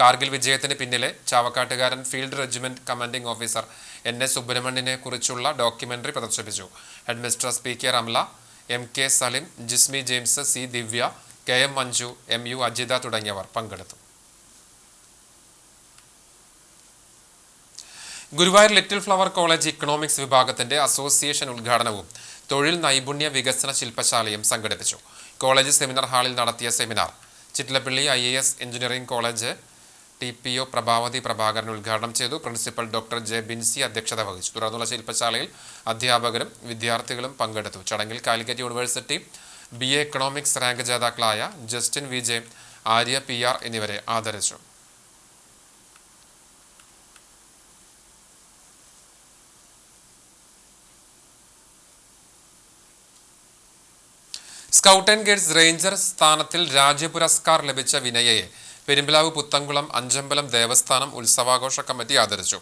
കാർഗിൽ വിജയത്തിന് പിന്നിലെ ചാവക്കാട്ടുകാരൻ field regiment commanding officer NS സുബ്രഹ്മണ്യനെ കുറിച്ചുള്ള ഡോക്യുമെന്ററി പ്രദർശിപ്പിച്ചു. Headmistress PK Ramla, MK Salim, Jismi James, C Divya, KM Manju, MU Ajitha തുടങ്ങിയവർ പങ്കെടുത്തു. Guruvayur little flower college economics വിഭാഗത്തിന്റെ അസോസിയേഷൻ ഉദ്ഘാടനവും തൊഴിൽ നൈപുണ്യ വികസന ശില്പശാലയും സംഘടിപ്പിച്ചു. കോളേജ് സെമിനാർ ഹാളിൽ നടത്തിയ seminar Chittilappilly IAS engineering college TPO Prabhavathi Prabhakaran ഉദ്ഘാടനം ചെയ്തു. പ്രിൻസിപ്പൽ ഡോക്ടർ J ബിൻസി അധ്യക്ഷത വഹിച്ചു. തുടർന്നുള്ള ശില്പശാലയിൽ അധ്യാപകരും വിദ്യാർത്ഥികളും പങ്കെടുത്തു. ചടങ്ങിൽ Calicut university BA economics rank ജേതാക്കളായ ജസ്റ്റിൻ VJ, ആര്യ PR എന്നിവരെ ആദരിച്ചു. സ്കൗട്ട് ആൻഡ് ഗൈഡ്സ് റേഞ്ചർ സ്ഥാനത്തിൽ രാജ്യ പുരസ്കാർ ലഭിച്ച വിനയയെ പെരുമ്പിലാവ് പുത്തൻകുളം അഞ്ചമ്പലം ദേവസ്ഥാനം ഉത്സവാഘോഷ കമ്മിറ്റി ആദരിച്ചു.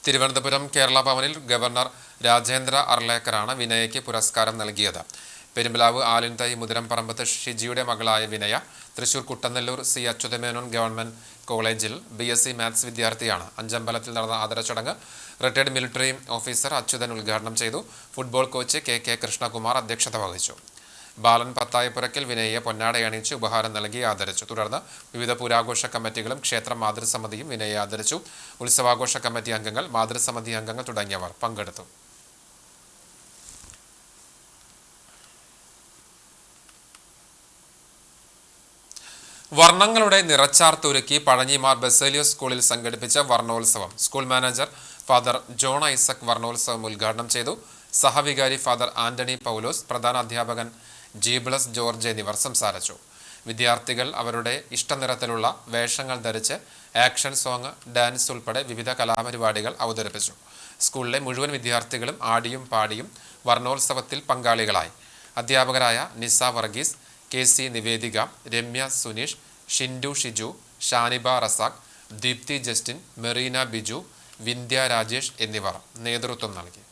തിരുവനന്തപുരം കേരള ഭവനിൽ ഗവർണർ രാജേന്ദ്ര അർലേക്കറാണ് വിനയയ്ക്ക് പുരസ്കാരം നൽകിയത്. പെരുമ്പിലാവ് ആലിൻതൈ മുതിരംപറമ്പത്ത് ഷിജിയുടെ മകളായ വിനയ തൃശൂർ കുട്ടനെല്ലൂർ C അച്യുതമേനോൻ ഗവൺമെന്റ് കോളേജിൽ BSc മാത്സ് വിദ്യാർത്ഥിയാണ്. അഞ്ചമ്പലത്തിൽ നടന്ന ആദര ചടങ്ങ് റിട്ടയർഡ് മിലിറ്ററി ഓഫീസർ അച്യുതൻ ഉദ്ഘാടനം ചെയ്തു. ഫുട്ബോൾ കോച്ച് KK കൃഷ്ണകുമാർ അധ്യക്ഷത വഹിച്ചു. ബാലൻ പത്തായപ്പുരയ്ക്കൽ വിനയെ പൊന്നാടയണിയിച്ച് ഉപഹാരം നൽകി ആദരിച്ചു. തുടർന്ന് വിവിധ പുരാഘോഷ കമ്മിറ്റികളും ക്ഷേത്ര മാതൃസമിതിയും വിനയെ ആദരിച്ചു. ഉത്സവാഘോഷ കമ്മിറ്റി അംഗങ്ങൾ, മാതൃസമിതി അംഗങ്ങൾ തുടങ്ങിയവർ പങ്കെടുത്തു. വർണ്ണങ്ങളുടെ നിറച്ചാർത്തൊരുക്കി പഴഞ്ഞിമാർ ബസേലിയോസ് സ്കൂളിൽ സംഘടിപ്പിച്ച വർണ്ണോത്സവം school manager father John Isaac വർണ്ണോത്സവം ഉദ്ഘാടനം ചെയ്തു. സഹവികാരി ഫാദർ ആന്റണി പൗലോസ്, പ്രധാന അധ്യാപകൻ ജീബ്ലസ് ജോർജ് എന്നിവർ സംസാരിച്ചു. വിദ്യാർത്ഥികൾ അവരുടെ ഇഷ്ടനിറത്തിലുള്ള വേഷങ്ങൾ ധരിച്ച് ആക്ഷൻ സോങ്, ഡാൻസ് ഉൾപ്പെടെ വിവിധ കലാപരിപാടികൾ അവതരിപ്പിച്ചു. സ്കൂളിലെ മുഴുവൻ വിദ്യാർത്ഥികളും ആടിയും പാടിയും വർണ്ണോത്സവത്തിൽ പങ്കാളികളായി. അധ്യാപകരായ നിസ വർഗീസ്, KC നിവേദിക, രമ്യ സുനീഷ്, ഷിൻഡു ഷിജു, ഷാനിബ റസാഖ്, ദീപ്തി ജസ്റ്റിൻ, മെറീന ബിജു, വിന്ധ്യ രാജേഷ് എന്നിവർ നേതൃത്വം നൽകി.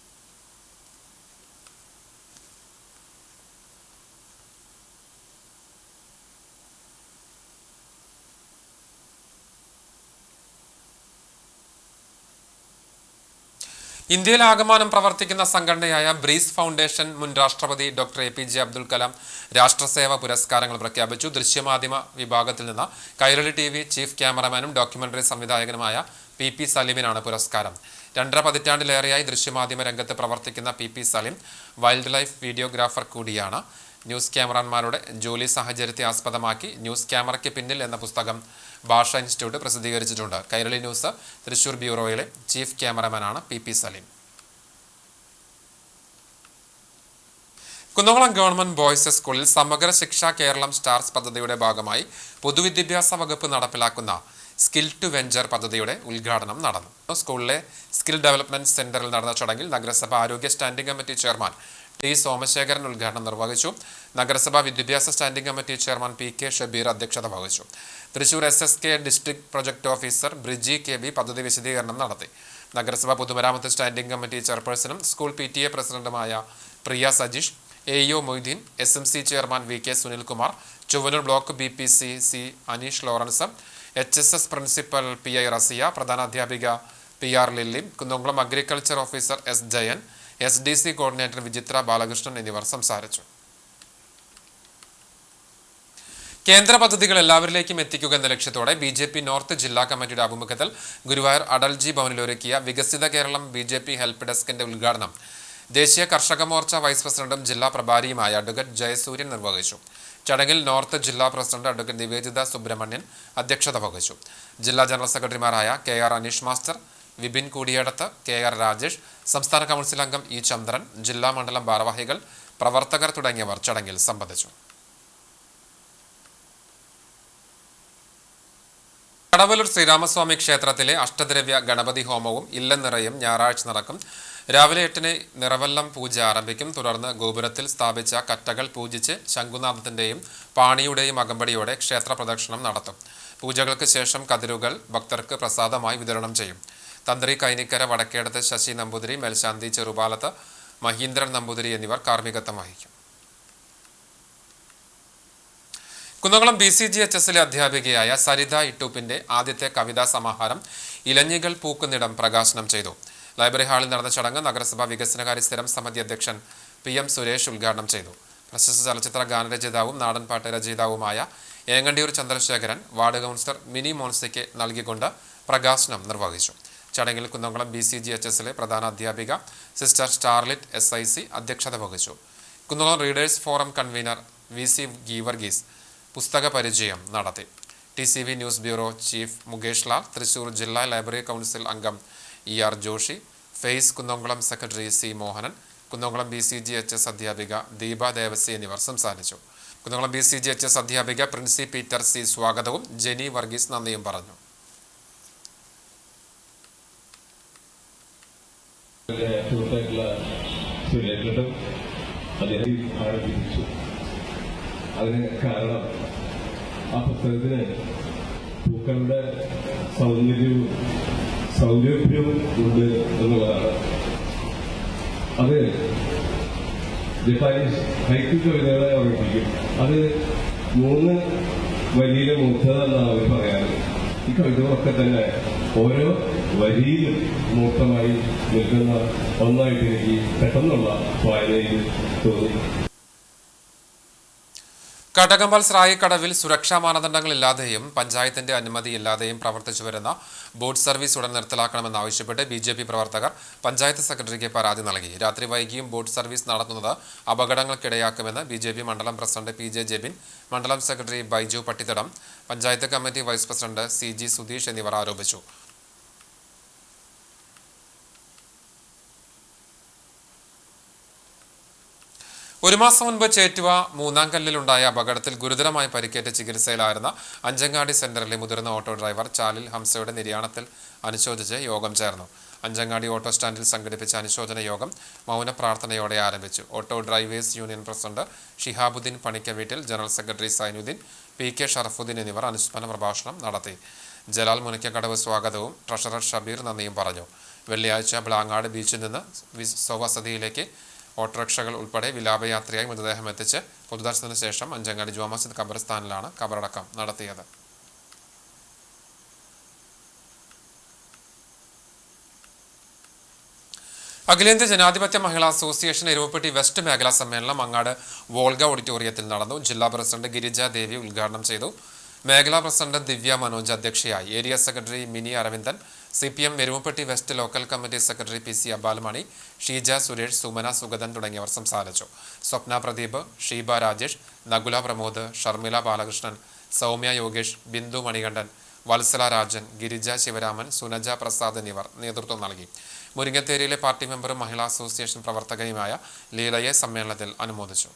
ഇന്ത്യയിലാകമാനം പ്രവർത്തിക്കുന്ന സംഘടനയായ ബ്രീസ് ഫൗണ്ടേഷൻ മുൻ രാഷ്ട്രപതി ഡോക്ടർ APJ അബ്ദുൽ കലാം രാഷ്ട്രസേവ പുരസ്കാരങ്ങൾ പ്രഖ്യാപിച്ചു. ദൃശ്യമാധ്യമ വിഭാഗത്തിൽ നിന്ന് കൈരളി TV ചീഫ് ക്യാമറമാനും ഡോക്യുമെന്ററി സംവിധായകനുമായ PP സലീമിനാണ് പുരസ്കാരം. 2.5 പതിറ്റാണ്ടിലേറെയായി ദൃശ്യമാധ്യമ രംഗത്ത് പ്രവർത്തിക്കുന്ന PP Saleem wildlife videographer കൂടിയാണ്. ന്യൂസ് ക്യാമറമാരുടെ ജോലി സാഹചര്യത്തെ ആസ്പദമാക്കി ന്യൂസ് ക്യാമറയ്ക്ക് പിന്നിൽ എന്ന പുസ്തകം ഭാഷാ ഇൻസ്റ്റിറ്റ്യൂട്ട് പ്രസിദ്ധീകരിച്ചിട്ടുണ്ട്. കൈരളി ന്യൂസ് തൃശൂർ ബ്യൂറോയിലെ ചീഫ് ക്യാമറമാനാണ് PP സലീം. കുന്നംകുളം ഗവൺമെന്റ് ബോയ്സ് സ്കൂളിൽ സമഗ്ര ശിക്ഷ കേരളം സ്റ്റാർസ് പദ്ധതിയുടെ ഭാഗമായി പൊതുവിദ്യാഭ്യാസ വകുപ്പ് നടപ്പിലാക്കുന്ന സ്കിൽ ടു വെഞ്ചർ പദ്ധതിയുടെ ഉദ്ഘാടനം നടന്നു. സ്കൂളിലെ സ്കിൽ ഡെവലപ്മെന്റ് സെന്ററിൽ നടന്ന ചടങ്ങിൽ നഗരസഭ ആരോഗ്യ standing committee chairman T. Somasekharan ഉദ്ഘാടനം നിർവഹിച്ചു. നഗരസഭാ വിദ്യാഭ്യാസ standing committee chairman PK Shabeer അധ്യക്ഷത വഹിച്ചു. Thrissur SSK district project officer Briji KB പദ്ധതി വിശദീകരണം നടത്തി. നഗരസഭ പൊതുമരാമത്ത് സ്റ്റാൻഡിംഗ് കമ്മിറ്റി ചെയർപേഴ്സണും സ്കൂൾ PTA പ്രസിഡന്റുമായ Priya Sajeesh, AEO Moideen, SMC chairman VK Sunilkumar, Chowwanur block BPCC Aneesh Lawrence, HSS principal PI Raziya, പ്രധാനാധ്യാപിക PR Lily, Kunnamkulam agriculture officer S. Jayan, SDC coordinator Vichitra Balakrishnan എന്നിവർ സംസാരിച്ചു. കേന്ദ്ര പദ്ധതികൾ എല്ലാവരിലേക്കും എത്തിക്കുക എന്ന ലക്ഷ്യത്തോടെ BJP നോർത്ത് ജില്ലാ കമ്മിറ്റിയുടെ ആഭിമുഖ്യത്തിൽ ഗുരുവായൂർ അടൽജി ഭവനിൽ ഒരുക്കിയ വികസിത കേരളം BJP ഹെൽപ്പ് ഡെസ്കിന്റെ ഉദ്ഘാടനം ദേശീയ കർഷക മോർച്ച വൈസ് പ്രസിഡന്റും ജില്ലാ പ്രഭാരിയുമായ അഡ്വക്കേറ്റ് ജയസൂര്യൻ നിർവഹിച്ചു. ചടങ്ങിൽ നോർത്ത് ജില്ലാ പ്രസിഡന്റ് അഡ്വക്കേറ്റ് നിവേദിത സുബ്രഹ്മണ്യൻ അധ്യക്ഷത വഹിച്ചു. ജില്ലാ ജനറൽ സെക്രട്ടറിമാരായ KR അനീഷ് മാസ്റ്റർ, വിപിൻ കൂടിയേടത്ത്, KR രാജേഷ്, സംസ്ഥാന കൗൺസിൽ അംഗം E. ചന്ദ്രൻ, ജില്ലാ മണ്ഡലം ഭാരവാഹികൾ, പ്രവർത്തകർ തുടങ്ങിയവർ ചടങ്ങിൽ സംബന്ധിച്ചു. കടവലൂർ ശ്രീരാമസ്വാമി ക്ഷേത്രത്തിലെ അഷ്ടദ്രവ്യ ഗണപതി ഹോമവും ഇല്ലനിറയും ഞായറാഴ്ച നടക്കും. രാവിലെ 8-ന് നിറവല്ലം പൂജ ആരംഭിക്കും. തുടർന്ന് ഗോപുരത്തിൽ സ്ഥാപിച്ച കറ്റകൾ പൂജിച്ച് ശംഖുനാഥത്തിന്റെയും പാണിയുടെയും അകമ്പടിയോടെ ക്ഷേത്ര പ്രദക്ഷിണം നടത്തും. പൂജകൾക്ക് ശേഷം കതിരുകൾ ഭക്തർക്ക് പ്രസാദമായി വിതരണം ചെയ്യും. തന്ത്രി കൈനിക്കര വടക്കേടത്ത് ശശി നമ്പൂതിരി, മേൽശാന്തി ചെറുപാലത്ത് മഹീന്ദ്രൻ നമ്പൂതിരി എന്നിവർ കാർമ്മികത്വം വഹിക്കും. കുന്നംകുളം BCGHSലെ അധ്യാപികയായ സരിത ഇട്ടൂപ്പിന്റെ ആദ്യത്തെ കവിതാ സമാഹാരം ഇലഞ്ഞികൾ പൂക്കുന്നിടം പ്രകാശനം ചെയ്തു. ലൈബ്രറി ഹാളിൽ നടന്ന ചടങ്ങ് നഗരസഭാ വികസനകാര്യ സ്ഥിരം സമിതി അധ്യക്ഷൻ PM സുരേഷ് ഉദ്ഘാടനം ചെയ്തു. പ്രശസ്ത ചലച്ചിത്ര ഗാനരചയിതാവും നാടൻപാട്ട് രചയിതാവുമായ ഏങ്ങണ്ടിയൂർ ചന്ദ്രശേഖരൻ വാർഡ് കൗൺസിലർ മിനി മോൺസിക്ക് നൽകിക്കൊണ്ട് പ്രകാശനം നിർവഹിച്ചു. ചടങ്ങിൽ കുന്നംകുളം BCGHSലെ പ്രധാന അധ്യാപിക സിസ്റ്റർ സ്റ്റാർലിറ്റ് SIC അധ്യക്ഷത വഹിച്ചു. Kunnamkulam readers forum convener VC Geevarghese പുസ്തക പരിചയം നടത്തി. TCV news bureau chief Mukesh Lal, Thrissur ജില്ലാ ലൈബ്രറി കൗൺസിൽ അംഗം ER Joshi, face Kunnamkulam secretary C. Mohanan, Kunnamkulam BCGHS അധ്യാപിക ദീപ ദേവസി എന്നിവർ സംസാരിച്ചു. കുന്നംകുളം BCGHS അധ്യാപിക പ്രിൻസി പീറ്റർ C. സ്വാഗതവും ജെനി വർഗീസ് നന്ദിയും പറഞ്ഞു. അതിന് കാരണം ആ പുസ്തകത്തിന് പൂക്കളുടെ സൗരഭ്യവും ഉണ്ട് എന്നുള്ളതാണ്. അത് ജപ്പാനീസ് ഹൈക്കു കവിതകളെ ഓർമ്മിപ്പിക്കും. അത് 3 വരിയിലെ മൂർത്തത എന്നാണ് അവർ പറയാറ്. ഈ കവിതകളൊക്കെ തന്നെ ഓരോ വരിയിലും മൂർത്തമായി നിൽക്കുന്ന ഒന്നായിട്ട് എനിക്ക് പെട്ടെന്നുള്ള വായനയിൽ തോന്നി. കടകമ്പൽ സ്രായിക്കടവിൽ സുരക്ഷാ മാനദണ്ഡങ്ങളില്ലാതെയും പഞ്ചായത്തിന്റെ അനുമതിയില്ലാതെയും പ്രവർത്തിച്ചു വരുന്ന ബോട്ട് സർവീസ് ഉടൻ നിർത്തലാക്കണമെന്നാവശ്യപ്പെട്ട് BJP പ്രവർത്തകർ പഞ്ചായത്ത് സെക്രട്ടറിക്ക് പരാതി നൽകി. രാത്രി വൈകിയും ബോട്ട് സർവീസ് നടത്തുന്നത് അപകടങ്ങൾക്കിടയാക്കുമെന്ന് BJP മണ്ഡലം പ്രസിഡന്റ് PJ ജെബിൻ, മണ്ഡലം secretary Baiju Pattithadam, panchayat committee vice president CG Sudheesh എന്നിവർ ആരോപിച്ചു. ഒരു മാസം മുൻപ് ചേറ്റുവ മൂന്നാംകല്ലിലുണ്ടായ അപകടത്തിൽ ഗുരുതരമായി പരിക്കേറ്റ് ചികിത്സയിലായിരുന്ന അഞ്ചങ്ങാടി സെന്ററിലെ മുതിർന്ന ഓട്ടോ ഡ്രൈവർ ചാലിൽ ഹംസയുടെ നിര്യാണത്തിൽ അനുശോചിച്ച് യോഗം ചേർന്നു. അഞ്ചങ്ങാടി ഓട്ടോ സ്റ്റാൻഡിൽ സംഘടിപ്പിച്ച അനുശോചന യോഗം മൗന പ്രാർത്ഥനയോടെ ആരംഭിച്ചു. Auto drivers union president Shihabuddin Panikkaveettil, general secretary Sainuddin, PK Sharafuddin എന്നിവർ അനുസ്മരണ പ്രഭാഷണം നടത്തി. ജലാൽ മുനയ്ക്കക്കടവ് സ്വാഗതവും ട്രഷറർ ഷബീർ നന്ദിയും പറഞ്ഞു. വെള്ളിയാഴ്ച ബ്ലാങ്ങാട് ബീച്ചിൽ നിന്ന് സ്വവസതിയിലേക്ക് ഓട്ടോറിക്ഷകൾ ഉൾപ്പെടെ വിലാപയാത്രയായി മൃതദേഹം എത്തിച്ച് പൊതുദർശനത്തിന് ശേഷം അഞ്ചങ്ങാടി ജുമാ മസ്ജിദ് ഖബർസ്ഥാനിലാണ് ഖബറടക്കം നടത്തിയത്. അഖിലേന്ത്യാ ജനാധിപത്യ മഹിളാ അസോസിയേഷൻ എരുമപ്പെട്ടി വെസ്റ്റ് മേഖലാ സമ്മേളനം അങ്ങാട് വോൾഗ ഓഡിറ്റോറിയത്തിൽ നടന്നു. ജില്ലാ പ്രസിഡന്റ് ഗിരിജ ദേവി ഉദ്ഘാടനം ചെയ്തു. മേഖലാ പ്രസിഡന്റ് ദിവ്യ മനോജ് അധ്യക്ഷയായി. Area secretary Mini Aravindan, CPM Erumapetty west local committee secretary PC Abalmani, Sheeja Suresh, Sumana Sugathan തുടങ്ങിയവർ സംസാരിച്ചു. സ്വപ്ന പ്രദീപ്, ഷീബ രാജേഷ്, നകുല പ്രമോദ്, ഷർമിള ബാലകൃഷ്ണൻ, സൗമ്യ യോഗേഷ്, ബിന്ദു മണികണ്ഠൻ, വത്സല രാജൻ, ഗിരിജ ശിവരാമൻ, സുനജ പ്രസാദ് എന്നിവർ നേതൃത്വം നൽകി. മുരിങ്ങത്തേരിയിലെ പാർട്ടി മെമ്പറും മഹിളാ അസോസിയേഷൻ പ്രവർത്തകയുമായ ലീലയെ സമ്മേളനത്തിൽ അനുമോദിച്ചു.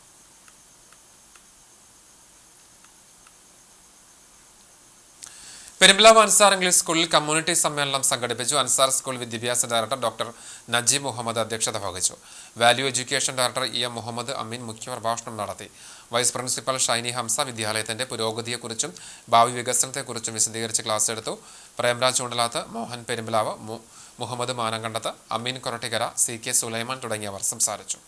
പെരുമ്പിലാവ് അൻസാർ ഇംഗ്ലീഷ് സ്കൂളിൽ കമ്മ്യൂണിറ്റി സമ്മേളനം സംഘടിപ്പിച്ചു. അൻസാർ സ്കൂൾ വിദ്യാഭ്യാസ ഡയറക്ടർ ഡോക്ടർ നജീബ് മുഹമ്മദ് അധ്യക്ഷത വഹിച്ചു. Value education director EM Muhammad Ameen മുഖ്യപ്രഭാഷണം നടത്തി. വൈസ് പ്രിൻസിപ്പൽ ഷൈനി ഹംസ വിദ്യാലയത്തിന്റെ പുരോഗതിയെക്കുറിച്ചും ഭാവി വികസനത്തെക്കുറിച്ചും വിശദീകരിച്ച് ക്ലാസ് എടുത്തു. പ്രേംരാജ് ചൂണ്ടലാത്ത്, മോഹൻ പെരുമ്പിലാവ്, മുഹമ്മദ് മാനങ്കണ്ടത്ത്, അമീൻ കൊരട്ടിക്കര, CK സുലൈമാൻ തുടങ്ങിയവർ സംസാരിച്ചു.